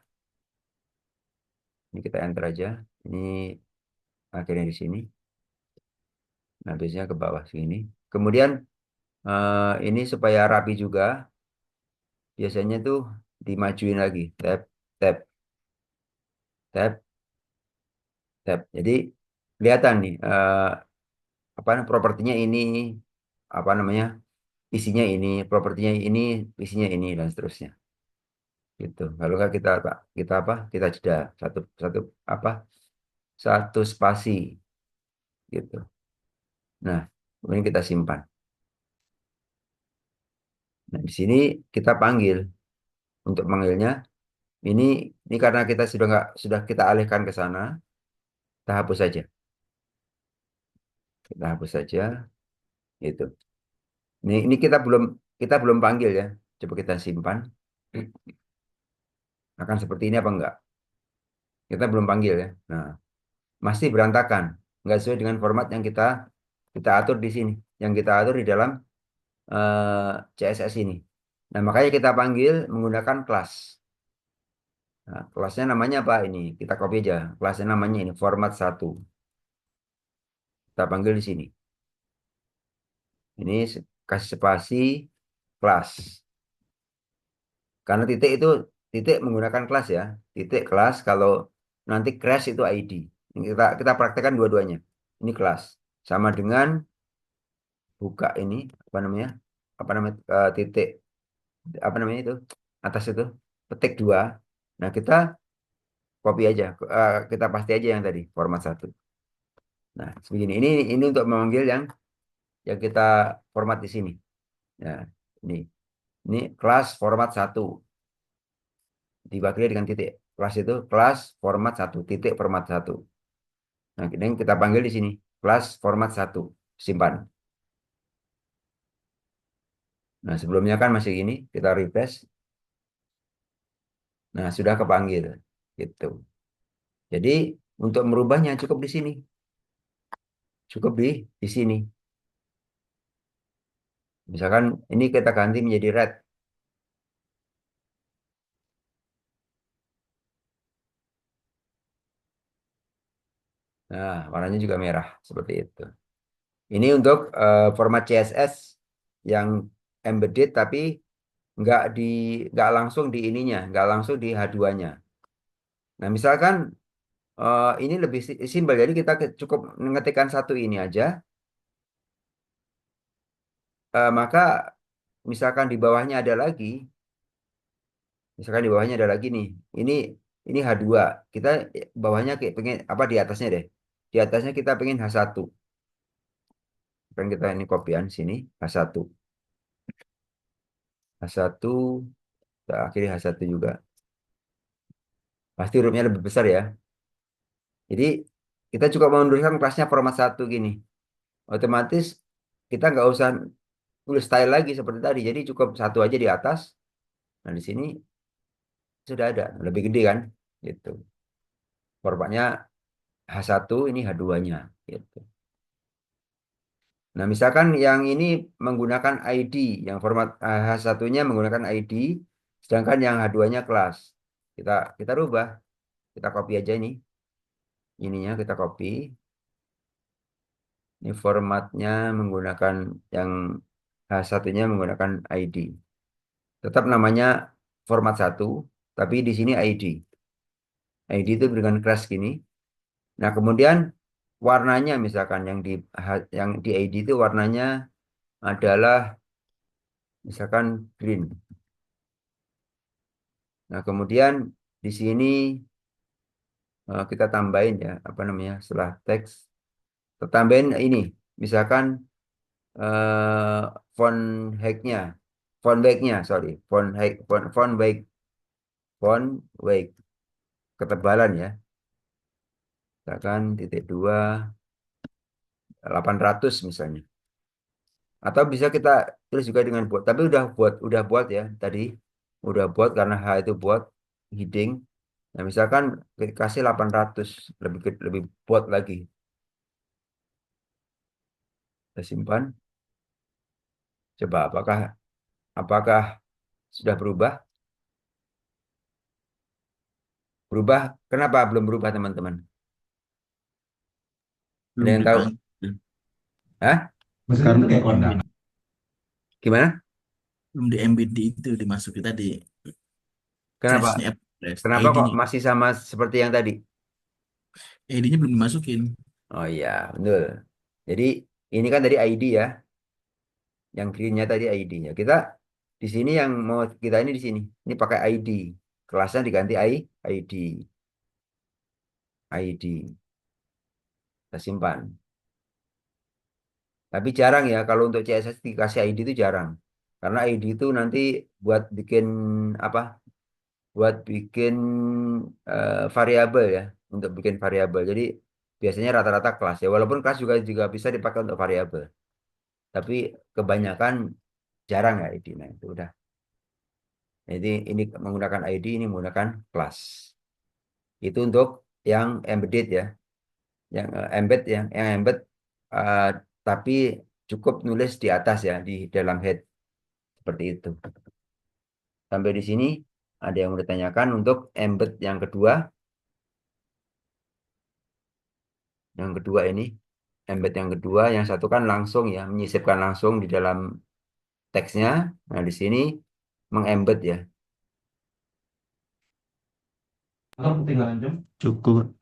Ini kita enter aja. Ini akhirnya di sini. Nah, biasanya ke bawah sini. Kemudian ini supaya rapi juga, biasanya tuh dimajuin lagi. Tab, tab, tab, tab. Jadi kelihatan nih apa propertinya ini, apa namanya isinya ini, propertinya ini, isinya ini dan seterusnya. Gitu. Lalu kan kita apa? Kita jeda satu satu apa? Satu spasi gitu. Nah, kemudian kita simpan. Nah, di sini kita panggil. Untuk manggilnya, ini ini karena kita sudah nggak sudah kita alihkan ke sana, kita hapus saja. Kita hapus saja itu. Ini kita belum panggil ya. Coba kita simpan. Akan seperti ini apa enggak? Kita belum panggil ya. Nah, masih berantakan. Nggak sesuai dengan format yang kita atur di sini. Yang kita atur di dalam CSS ini. Nah, makanya kita panggil menggunakan kelas. Nah, kelasnya namanya apa ini? Kita copy aja. Kelasnya namanya ini format 1. Kita panggil di sini. Ini kasih spasi kelas. Karena titik itu titik menggunakan kelas ya. Titik kelas kalau nanti crash itu ID. Ini kita praktekkan dua-duanya. Ini kelas. Sama dengan buka ini apa namanya? Apa namanya? Titik apa namanya itu? Atas itu petik 2. Nah, kita copy aja. Kita pasti aja yang tadi format 1. Nah, sebegini. Ini untuk memanggil yang kita format di sini. Nah, ini. Ini kelas format 1 diwakili dengan titik. Kelas itu kelas format 1 titik format 1. Nah, ini kita panggil di sini kelas format 1 simpan. Nah, sebelumnya kan masih gini, kita refresh. Nah, sudah kepanggil gitu. Jadi untuk merubahnya cukup di sini. Cukup di sini. Misalkan ini kita ganti menjadi red. Nah, warnanya juga merah seperti itu. Ini untuk format CSS yang embedded tapi nggak di nggak langsung di ininya, nggak langsung di H2-nya. Nah, misalkan ini lebih simpel, jadi kita cukup mengetikkan satu ini aja, maka misalkan di bawahnya ada lagi, misalkan di bawahnya ada lagi nih, ini ini H2, kita bawahnya kayak pengen apa di atasnya deh, di atasnya kita pengen H1, pengen kita ini kopian sini H1, H1, kita akhiri H1 juga, pasti hurufnya lebih besar ya. Jadi kita juga menundukkan kelasnya format 1 gini, otomatis kita nggak usah tulis style lagi seperti tadi. Jadi cukup satu aja di atas. Nah, di sini sudah ada. Lebih gede kan? Gitu. Formatnya H1, ini H2-nya. Gitu. Nah, misalkan yang ini menggunakan ID. Yang format H1-nya menggunakan ID. Sedangkan yang H2-nya kelas. Kita kita rubah. Kita copy aja ini. Ininya kita copy. Ini formatnya menggunakan yang H1-nya menggunakan ID. Tetap namanya format 1, tapi di sini ID. ID itu dengan crash gini. Nah, kemudian warnanya misalkan yang di ID itu warnanya adalah misalkan green. Nah, kemudian di sini kita tambahin ya, apa namanya? Setelah teks kita tambahin ini. Misalkan eh, font height-nya, font weight-nya, sorry, font weight, ketebalan ya. Misalkan titik 2 800 misalnya. Atau bisa kita tulis juga dengan buat, tapi udah buat ya tadi, udah buat karena H itu buat heading. Nah, misalkan kasih 800 lebih buat lagi. Kita simpan. Coba apakah sudah berubah? Berubah? Kenapa belum berubah teman-teman? Ada Belum yang tahu? dipanggil. Hah? Mesin itu kayak kondangan. Gimana? Belum di embed di itu dimasukin tadi. Kenapa? Class-nya class. Kenapa kok ID-nya. masih sama seperti yang tadi? ID-nya belum dimasukin. Oh iya, betul. Jadi ini kan tadi ID ya. Yang green-nya tadi ID-nya. Kita di sini yang mau kita ini di sini. Ini pakai ID. Kelasnya diganti ID. ID. Kita simpan. Tapi jarang ya kalau untuk CSS dikasih ID itu jarang. Karena ID itu nanti buat bikin apa? Buat bikin variabel ya. Untuk bikin variabel. Jadi biasanya rata-rata kelas ya. Walaupun kelas juga bisa dipakai untuk variabel. Tapi kebanyakan jarang ya ID. Nah, itu udah. Jadi ini menggunakan ID, ini menggunakan kelas. Itu untuk yang embedded ya, yang embed ya, yang embed eh, tapi cukup nulis di atas ya, di dalam head seperti itu. Sampai di sini ada yang bertanyakan untuk embed yang kedua. Yang kedua ini, embed yang kedua, yang satu kan langsung ya, menyisipkan langsung di dalam teksnya. Nah, di sini mengembed ya. Atau ketinggalan jam, Cukup.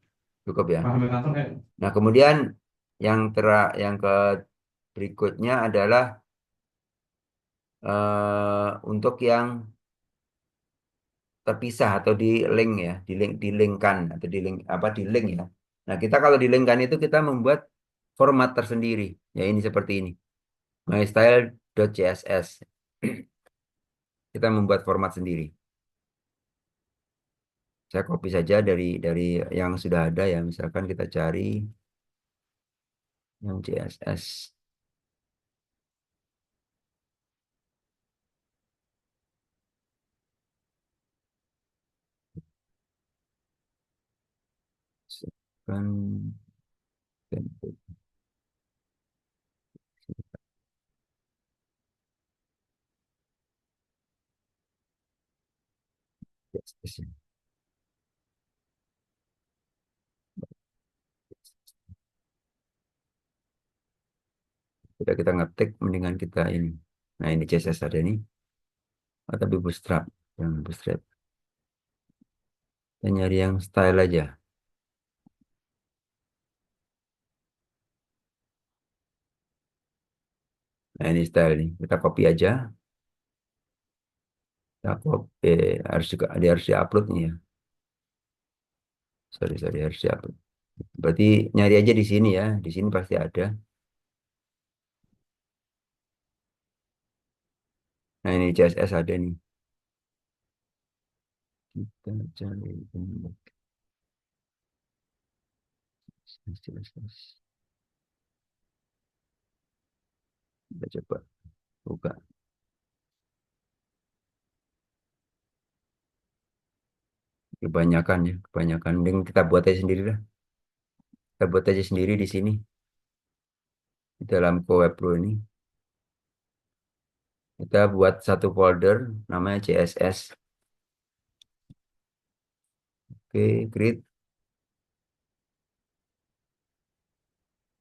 Cukup ya. paham kantor kayak Nah, kemudian yang ke berikutnya adalah untuk yang terpisah atau di link ya, di linkkan atau di link apa di link ya. Nah, kita kalau di linkkan itu kita membuat format tersendiri. Ya, ini seperti ini. mystyle.css. Kita membuat format sendiri. Saya copy saja dari yang sudah ada ya. Misalkan kita cari yang CSS. Kan CSS ya. Sudah kita ngetik, mendingan kita ini. Nah, ini CSS ada nih. Oh, tapi bootstrap. Yang bootstrap. Kita nyari yang style aja. Nah, ini style nih. Kita copy aja. Kita copy. Harus juga, dia harus di-upload nih ya. Sorry, harus di-upload. Berarti nyari aja di sini ya. Di sini pasti ada. Nah, ini CSS ada nih. Kita cari ini. CSS. Kita coba buka. Kebanyakan ya. Kebanyakan. Mending kita buat aja sendiri lah. Kita buat aja sendiri di sini. Di dalam Web Pro ini. Kita buat satu folder. Namanya CSS. Oke, create.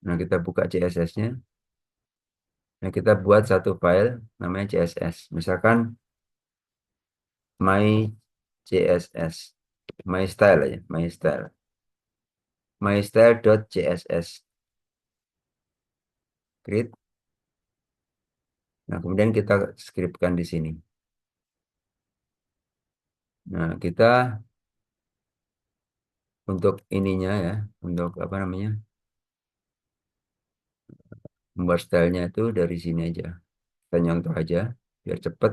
Nah, kita buka CSS-nya. Nah, kita buat satu file namanya CSS. Misalkan my CSS. My style aja, my style. My style.css. Create. Nah, kemudian kita scriptkan di sini. Nah, kita untuk ininya ya, untuk apa namanya? Membuat stylenya itu dari sini aja. Kita nyontoh aja biar cepet.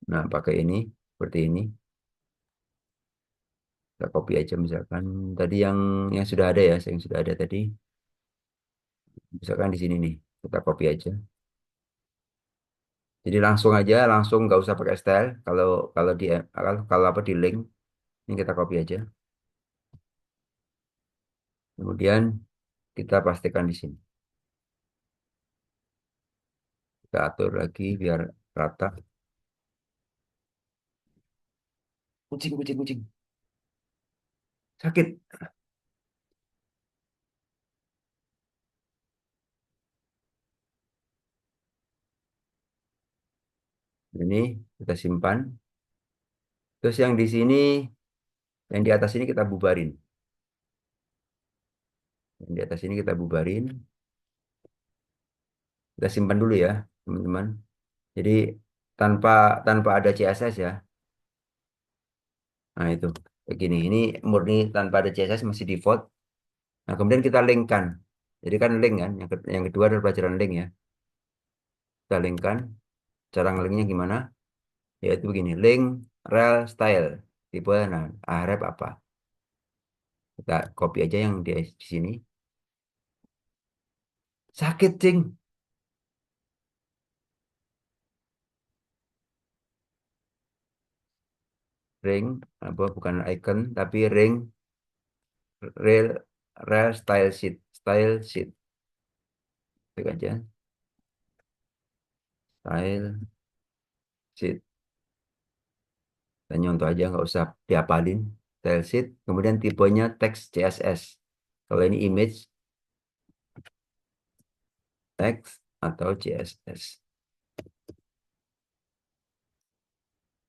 Nah, pakai ini seperti ini. Kita copy aja misalkan tadi yang sudah ada ya, yang sudah ada tadi. Misalkan di sini nih, kita copy aja. Jadi langsung aja, langsung nggak usah pakai style. Kalau kalau di kalau apa di link ini kita copy aja. Kemudian kita pastikan di sini. Kita atur lagi biar rata. Kucing. Sakit. Ini kita simpan. Terus yang di sini, yang di atas ini kita bubarin. Yang di atas ini kita bubarin. Kita simpan dulu ya, teman-teman. Jadi tanpa tanpa ada CSS ya. Nah itu, begini. Ini murni tanpa ada CSS masih default. Nah kemudian kita linkkan. Jadi kan link kan. Yang kedua adalah pelajaran link ya. Kita linkkan. Cara ngelinknya gimana? Yaitu begini. Link rel style. Tipe nah href apa? Kita copy aja yang di sini. Sakit, cing. Ring, apa bukan icon, tapi ring real rel style sheet klik aja style sheet. Dan nyontoh aja, nggak usah diapalin. Style sheet, kemudian tipenya text CSS. Kalau ini image, text atau CSS.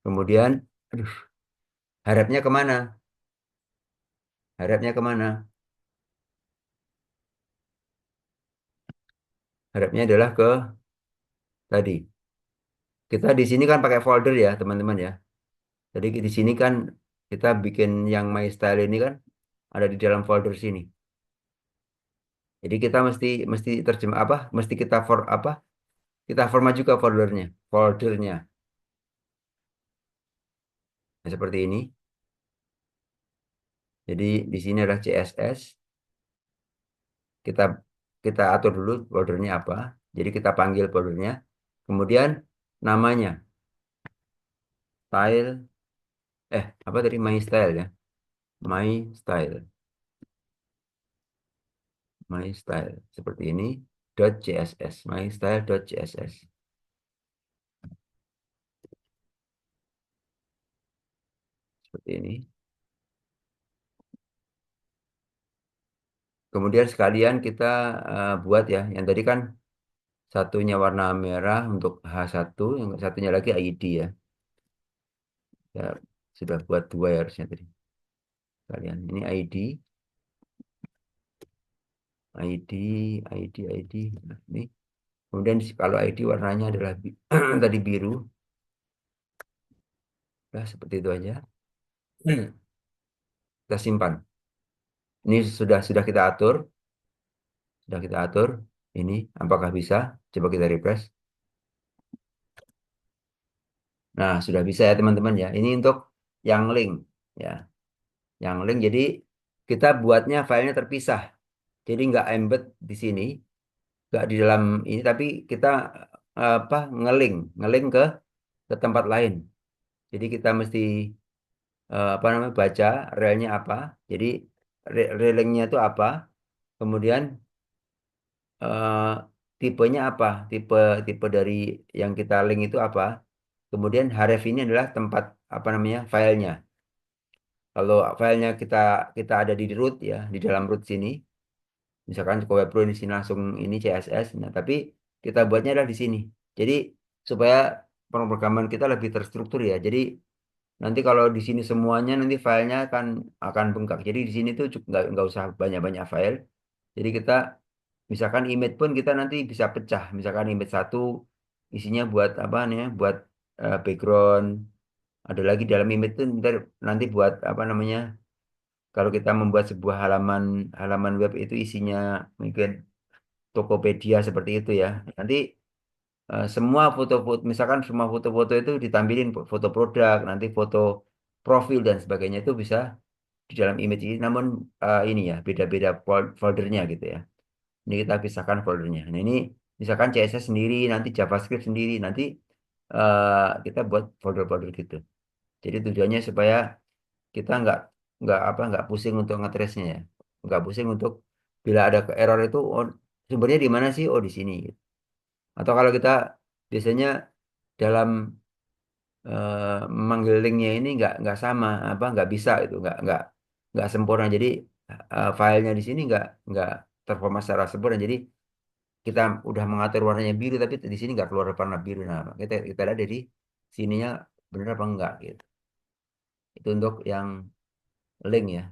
Kemudian, aduh, harapnya kemana? Harapnya kemana? Harapnya adalah ke tadi. Kita di sini kan pakai folder ya, teman-teman ya. Jadi di sini kan kita bikin yang My Style ini kan ada di dalam folder sini. Jadi kita mesti mesti terjemah apa? Mesti kita apa? Kita format juga foldernya. Nah, seperti ini. Jadi di sini adalah CSS. Kita kita atur dulu foldernya apa. Jadi kita panggil foldernya. Kemudian namanya style apa tadi My Style ya. My Style. My Style seperti ini. .css. My Style.css. Seperti ini. Kemudian sekalian kita buat ya. Yang tadi kan satunya warna merah untuk H1, yang satunya lagi ID ya. Ya, sudah buat dua ya harusnya tadi. Kalian ini ID, ID, ID. Nah, ini. Kemudian kalau ID warnanya adalah tadi biru. Nah, seperti itu aja. Kita simpan. Ini sudah kita atur, sudah kita atur. Ini apakah bisa? Coba kita refresh. Nah, sudah bisa ya teman-teman ya. Ini untuk yang link ya. Yang link jadi kita buatnya filenya terpisah. Jadi nggak embed di sini, nggak di dalam ini, tapi kita apa ngelink ke tempat lain. Jadi kita mesti apa namanya baca relnya apa. Jadi relingnya itu apa. Kemudian eh, tipenya apa, tipe tipe dari yang kita link itu apa. Kemudian href ini adalah tempat apa namanya filenya. Kalau filenya kita ada di root ya, di dalam root sini. Misalkan ke web pro di sini langsung ini CSS. Nah, tapi kita buatnya adalah di sini. Jadi supaya pemrograman kita lebih terstruktur ya. Jadi nanti kalau di sini semuanya nanti filenya akan bengkak. Jadi di sini tuh nggak usah banyak-banyak file. Jadi kita misalkan image pun kita nanti bisa pecah. Misalkan image satu isinya buat apa nih? Buat background. Ada lagi dalam image itu nanti buat apa namanya? Kalau kita membuat sebuah halaman halaman web itu isinya mungkin Tokopedia seperti itu ya. Nanti semua foto-foto, misalkan semua foto-foto itu ditampilin foto produk, nanti foto profil dan sebagainya itu bisa di dalam image ini. Namun ini ya beda-beda foldernya gitu ya. Ini kita pisahkan foldernya. Nah ini misalkan CSS sendiri, nanti JavaScript sendiri, nanti kita buat folder-folder gitu. Jadi tujuannya supaya kita nggak pusing untuk ngetrace-nya ya, nggak pusing untuk bila ada error itu oh, sumbernya di mana sih? Oh di sini. Atau kalau kita biasanya dalam memanggil linknya ini nggak sama apa nggak bisa itu nggak sempurna. Jadi filenya di sini nggak terformat secara sempurna. Jadi kita udah mengatur warnanya biru tapi di sini nggak keluar warna biru. Nah kita lihat dari sininya benar apa enggak gitu. Itu untuk yang link ya.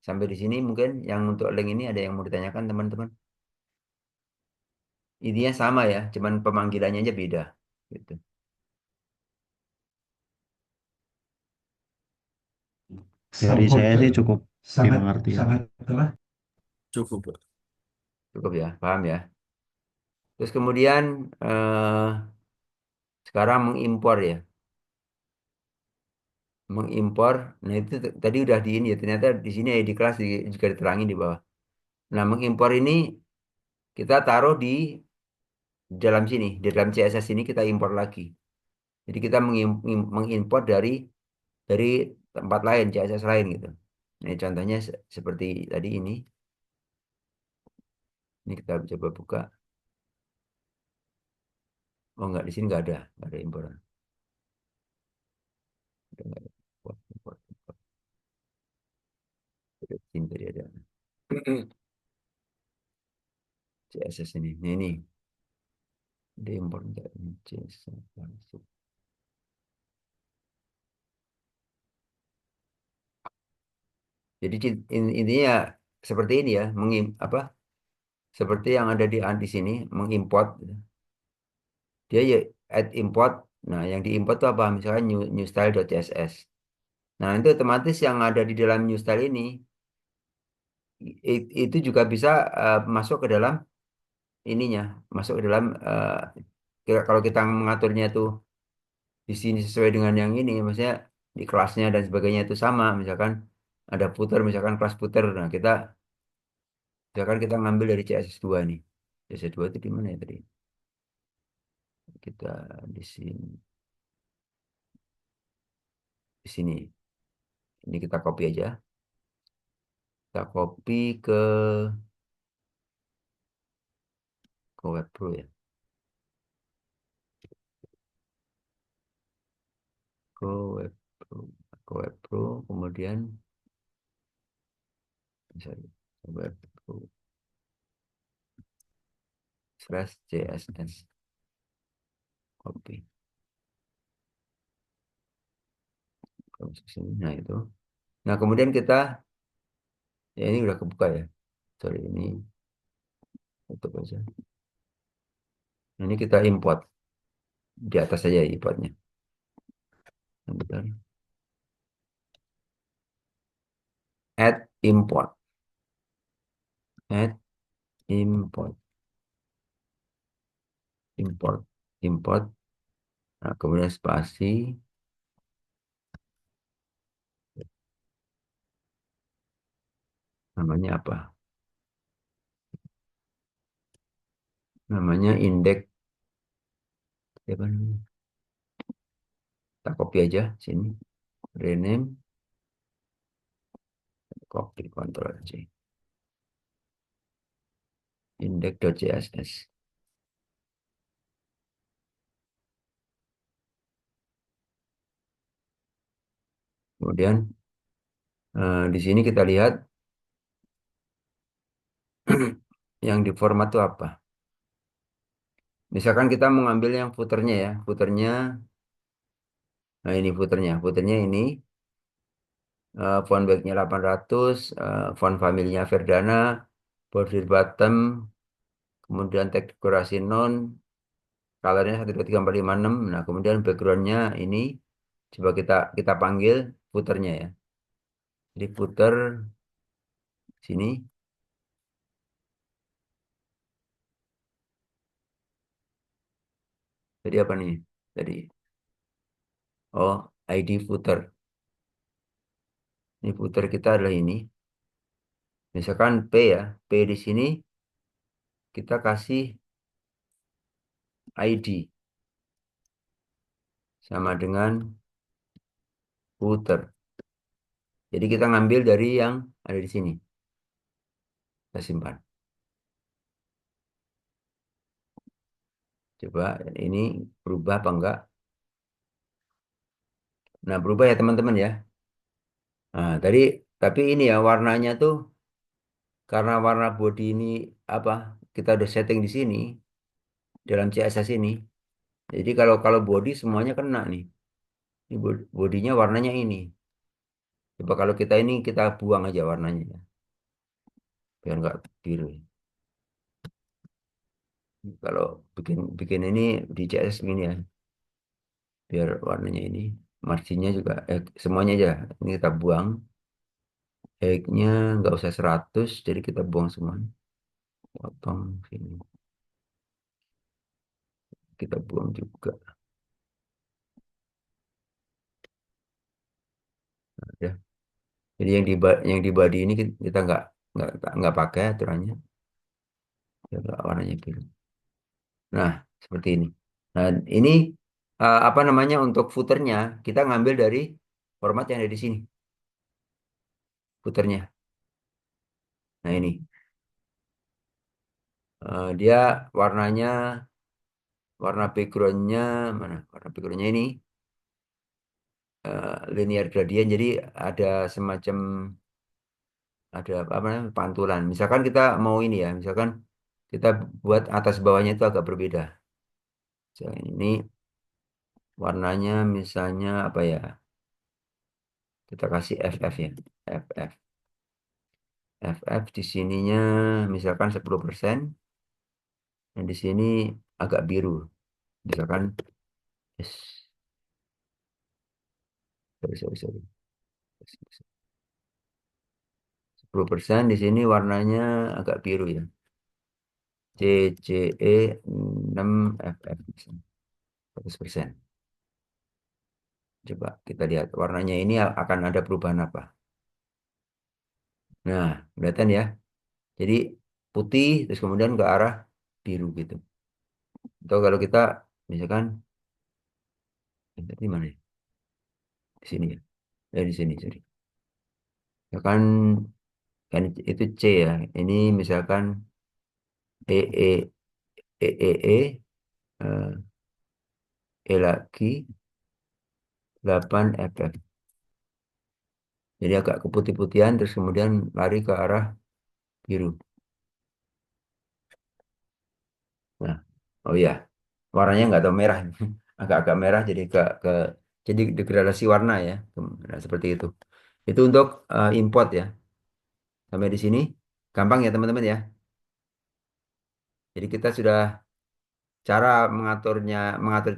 Sampai di sini mungkin yang untuk link ini ada yang mau ditanyakan teman-teman. Intinya sama ya, cuman pemanggilannya aja beda gitu. Dari saya sih cukup sangat dimengerti ya. sangat apa? Cukup, Pak. Cukup ya, paham ya. Terus kemudian sekarang mengimpor ya. Mengimpor, nah itu tadi udah di ini ya, ternyata di sini ID kelas juga diterangin di bawah. Nah, mengimpor ini kita taruh di dalam sini, di dalam CSS ini kita impor lagi. Jadi kita mengimpor dari tempat lain, CSS lain gitu. Ini contohnya seperti tadi ini. Ini kita coba buka. Oh enggak, di sini enggak ada imporan. Enggak ada. Import. Di sini tadi ada. CSS ini. Ini. Dia import enggak ini CSS langsung. Jadi intinya seperti ini ya, apa? Seperti yang ada di sini, mengimport. Dia ya add import. Nah, yang diimport itu apa? Misalnya new style.css. Nah, itu otomatis yang ada di dalam new style ini itu juga bisa masuk ke dalam ininya, masuk ke dalam kalau kita mengaturnya itu di sini sesuai dengan yang ini, maksudnya di kelasnya dan sebagainya itu sama. Misalkan ada footer, misalkan kelas footer. Nah, misalkan kita ngambil dari CSS2 nih. CSS2 itu di mana ya tadi? Kita di sini, di sini. Ini kita copy aja. Kita copy ke Web Pro ya. Ke Web Pro, ke Web Pro, kemudian misalnya Web Pro slash CSS copy. Kalau masuk sini, nah itu. Nah kemudian kita, ya ini udah kebuka ya. Sorry ini tutup aja. Nah, ini kita import di atas saja importnya. Nah, bentar. Add import, add import, import, import. Nah, kemudian spasi, namanya apa? Namanya indeks, apa namanya? Kita copy aja sini, rename, copy, Ctrl C, index.css. Kemudian di sini kita lihat yang di format itu apa. Misalkan kita mengambil yang footernya ya, footernya, nah ini footernya, footernya ini font backnya 800, font familinya Verdana, border bottom, kemudian tag dekorasi non, colornya 123456. Nah kemudian backgroundnya ini coba kita panggil footernya ya. Jadi footer sini, jadi apa nih? Tadi, oh ID footer. Ini footer kita adalah ini. Misalkan P ya, P di sini kita kasih ID sama dengan footer. Jadi kita ngambil dari yang ada di sini. Kita simpan. Coba ini berubah apa enggak? Nah, berubah ya teman-teman ya. Nah, tadi tapi ini ya warnanya tuh karena warna body ini apa? Kita udah setting di sini dalam CSS ini. Jadi kalau body semuanya kena nih. Ini bodinya warnanya ini. Coba kalau kita ini kita buang aja warnanya ya. Biar enggak biru. Kalau bikin bikin ini di CS gini ya, biar warnanya ini, marginnya juga, semuanya aja. Ini kita buang, nya nggak usah 100, jadi kita buang semuanya. Potong sini, kita buang juga. Nah, ya. Jadi yang di body ini kita nggak pakai aturannya, ya warnanya biru. Nah, seperti ini. Nah, ini apa namanya untuk footernya kita ngambil dari format yang ada di sini. footernya. Nah ini, dia warnanya, warna backgroundnya mana? Warna backgroundnya ini linear gradient. Jadi ada semacam apa namanya pantulan. Misalkan kita mau ini ya, misalkan kita buat atas bawahnya itu agak berbeda. So, ini warnanya misalnya apa ya? Kita kasih FF ya. FF. FF di sininya misalkan 10%, dan di sini agak biru. Misalkan yes, sorry, sorry, sorry. 10% di sini warnanya agak biru ya. CCE 6 FF misalnya, 100%. Coba kita lihat warnanya ini akan ada perubahan apa. Nah, kelihatan ya. Jadi putih terus kemudian ke arah biru gitu. Atau kalau kita misalkan di mana ya? Di sini ya. Di sini, sorry. Misalkan kan itu C ya. Ini misalkan E E E E E E lagi 8 FF. Jadi agak keputih-putihan terus kemudian lari ke arah biru. Nah, oh iya, warnanya nggak tahu merah, agak-agak merah jadi jadi degradasi warna ya. Nah, seperti itu. Itu untuk import ya. Sampai di sini gampang ya teman-teman ya. Jadi kita sudah cara mengatur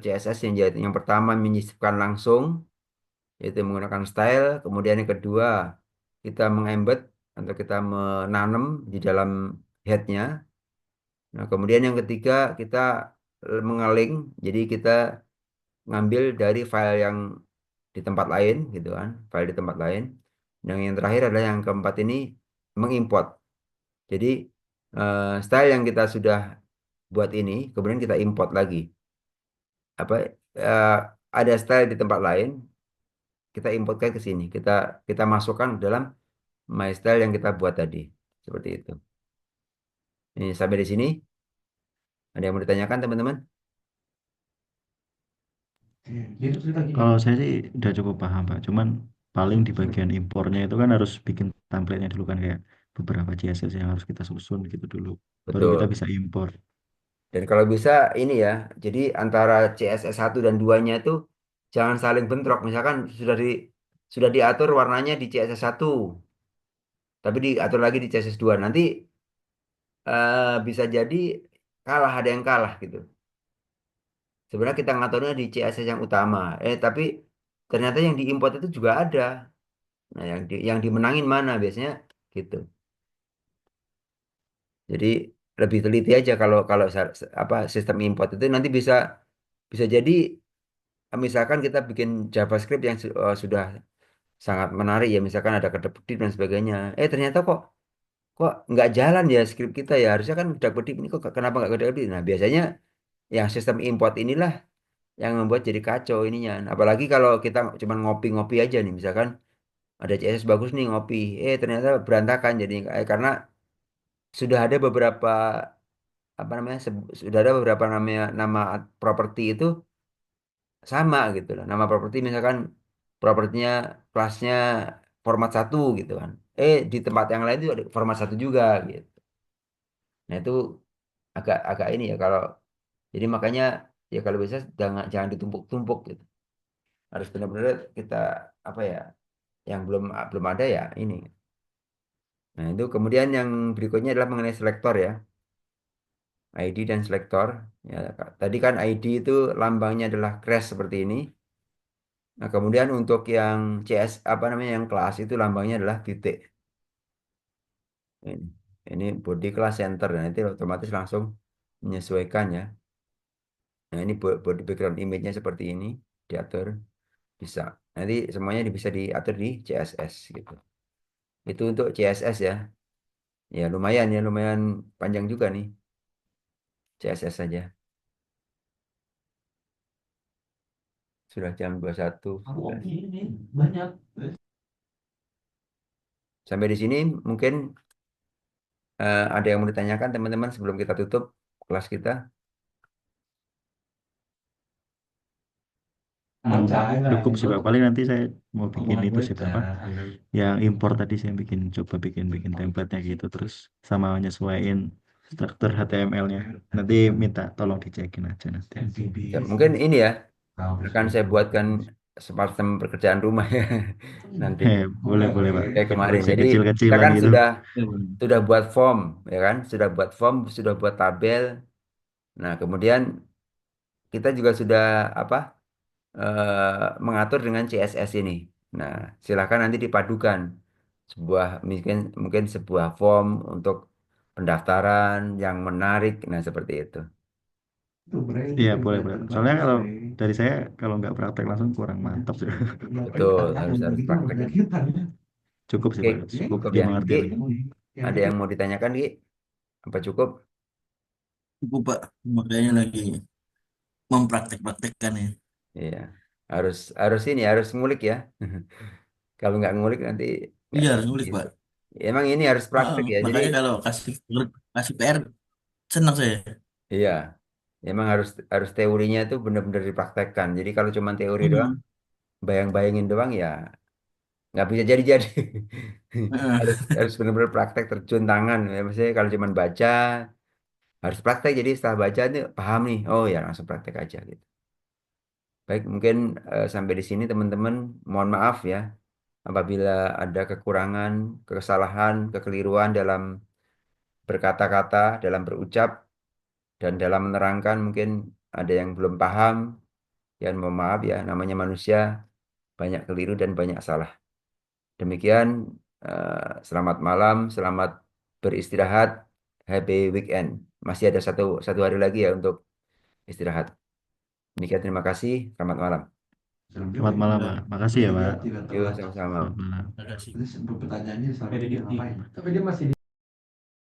CSS yang pertama menyisipkan langsung yaitu menggunakan style. Kemudian yang kedua kita mengembed atau kita menanam di dalam headnya. Nah, kemudian yang ketiga kita mengeling, jadi kita ngambil dari file yang di tempat lain, gitu kan, file di tempat lain. Yang terakhir adalah yang keempat ini mengimport. Jadi style yang kita sudah buat ini, kemudian kita import lagi. Apa eh, ada style di tempat lain, kita importkan ke sini. Kita masukkan ke dalam my style yang kita buat tadi, seperti itu. Ini sampai di sini. Ada yang mau ditanyakan teman-teman? Gitu ceritanya. Kalau saya sih udah cukup paham Pak, cuman paling di bagian impornya itu kan harus bikin template-nya dulu kan, kayak beberapa CSS yang harus kita susun gitu dulu, baru kita Betul. bisa import. Dan kalau bisa ini ya, jadi antara CSS 1 dan 2-nya itu jangan saling bentrok. Misalkan sudah diatur warnanya di CSS 1, tapi diatur lagi di CSS 2. Nanti bisa jadi kalah, ada yang kalah gitu. Sebenarnya kita ngaturnya di CSS yang utama. Tapi ternyata yang diimport itu juga ada. Nah, yang dimenangin mana biasanya gitu. Jadi lebih teliti aja kalau kalau apa sistem import itu nanti bisa bisa jadi misalkan kita bikin JavaScript yang sudah sangat menarik ya, misalkan ada kedap kedip dan sebagainya. Ternyata kok kok nggak jalan ya script kita ya, harusnya kan kedap kedip ini kok kenapa nggak kedap kedip. Nah biasanya yang sistem import inilah yang membuat jadi kacau ininya. Apalagi kalau kita cuma ngopi-ngopi aja nih, misalkan ada CSS bagus nih ngopi, ternyata berantakan jadi karena sudah ada beberapa apa namanya sudah ada beberapa namanya nama properti itu sama gitu loh. Nama properti misalkan propertinya kelasnya format satu gitu kan. Di tempat yang lain itu ada format satu juga gitu. Nah itu agak agak ini ya kalau jadi makanya ya kalau bisa jangan ditumpuk-tumpuk gitu. Harus benar-benar kita apa ya yang belum belum ada ya ini. Nah itu kemudian yang berikutnya adalah mengenai selektor ya. ID dan selektor. Ya, tadi kan ID itu lambangnya adalah crash seperti ini. Nah, kemudian untuk yang CS apa namanya yang kelas itu lambangnya adalah titik. Ini, ini body class center dan itu otomatis langsung menyesuaikan ya. Nah, ini body background image-nya seperti ini diatur bisa. Nanti semuanya bisa diatur di CSS gitu. Itu untuk CSS ya. Ya, lumayan panjang juga nih CSS saja. Sudah jam 21. Aku ini banyak. Sampai di sini mungkin ada yang mau ditanyakan teman-teman sebelum kita tutup kelas kita. Cukup sih Pak. Paling nanti saya mau bikin itu sih Pak. Apa? Yang impor tadi saya coba bikin template-nya gitu terus sama nyesuaiin struktur HTML-nya. Nanti minta tolong dicekin aja nanti. Ya, mungkin ini ya akan saya buatkan semacam pekerjaan rumah ya nanti Boleh Pak. kayak kemarin. Saya Jadi kita kecil-kecilan kan gitu. sudah buat form ya kan, sudah buat tabel. Nah, kemudian kita juga sudah apa mengatur dengan CSS ini. Nah, silakan nanti dipadukan sebuah mungkin mungkin sebuah form untuk pendaftaran yang menarik. Nah, seperti itu. Iya boleh. Soalnya kalau dari saya kalau nggak praktek langsung kurang mantap sih. Betul, harus praktek. Cukup sih Oke, Pak. cukup ya. Dimengerti Ki, lagi. ada yang mau ditanyakan, Ki? Apa cukup? Cukup Pak, makanya lagi mempraktek-praktekkan ya. Iya. Harus harus ini harus ngulik ya. Kalau nggak ngulik nanti nggak Iya harus ngulik bisa. Pak. Emang ini harus praktek ya. Jadi Makanya kalau kasih PR senang saya. iya, emang harus teorinya itu benar-benar dipraktekkan. Jadi kalau cuma teori doang, Hmm. bayang-bayangin doang ya nggak bisa jadi-jadi. Heeh. Harus benar-benar praktek terjun tangan. Ya, maksudnya kalau cuma baca harus praktek. Jadi setelah baca nih paham nih. Oh ya langsung praktek aja gitu. Baik, mungkin sampai di sini teman-teman. Mohon maaf ya apabila ada kekurangan, kesalahan, kekeliruan dalam berkata-kata, dalam berucap, dan dalam menerangkan mungkin ada yang belum paham. Ya mohon maaf ya, namanya manusia banyak keliru dan banyak salah. Demikian, selamat malam, selamat beristirahat, happy weekend. Masih ada satu hari lagi ya untuk istirahat. Demikian, terima kasih, selamat malam. Selamat malam Pak. Makasih ya Pak. Yuk, sama-sama. Selamat malam. Terima kasih. Terus pertanyaannya sampai dia ngapain? Tapi dia masih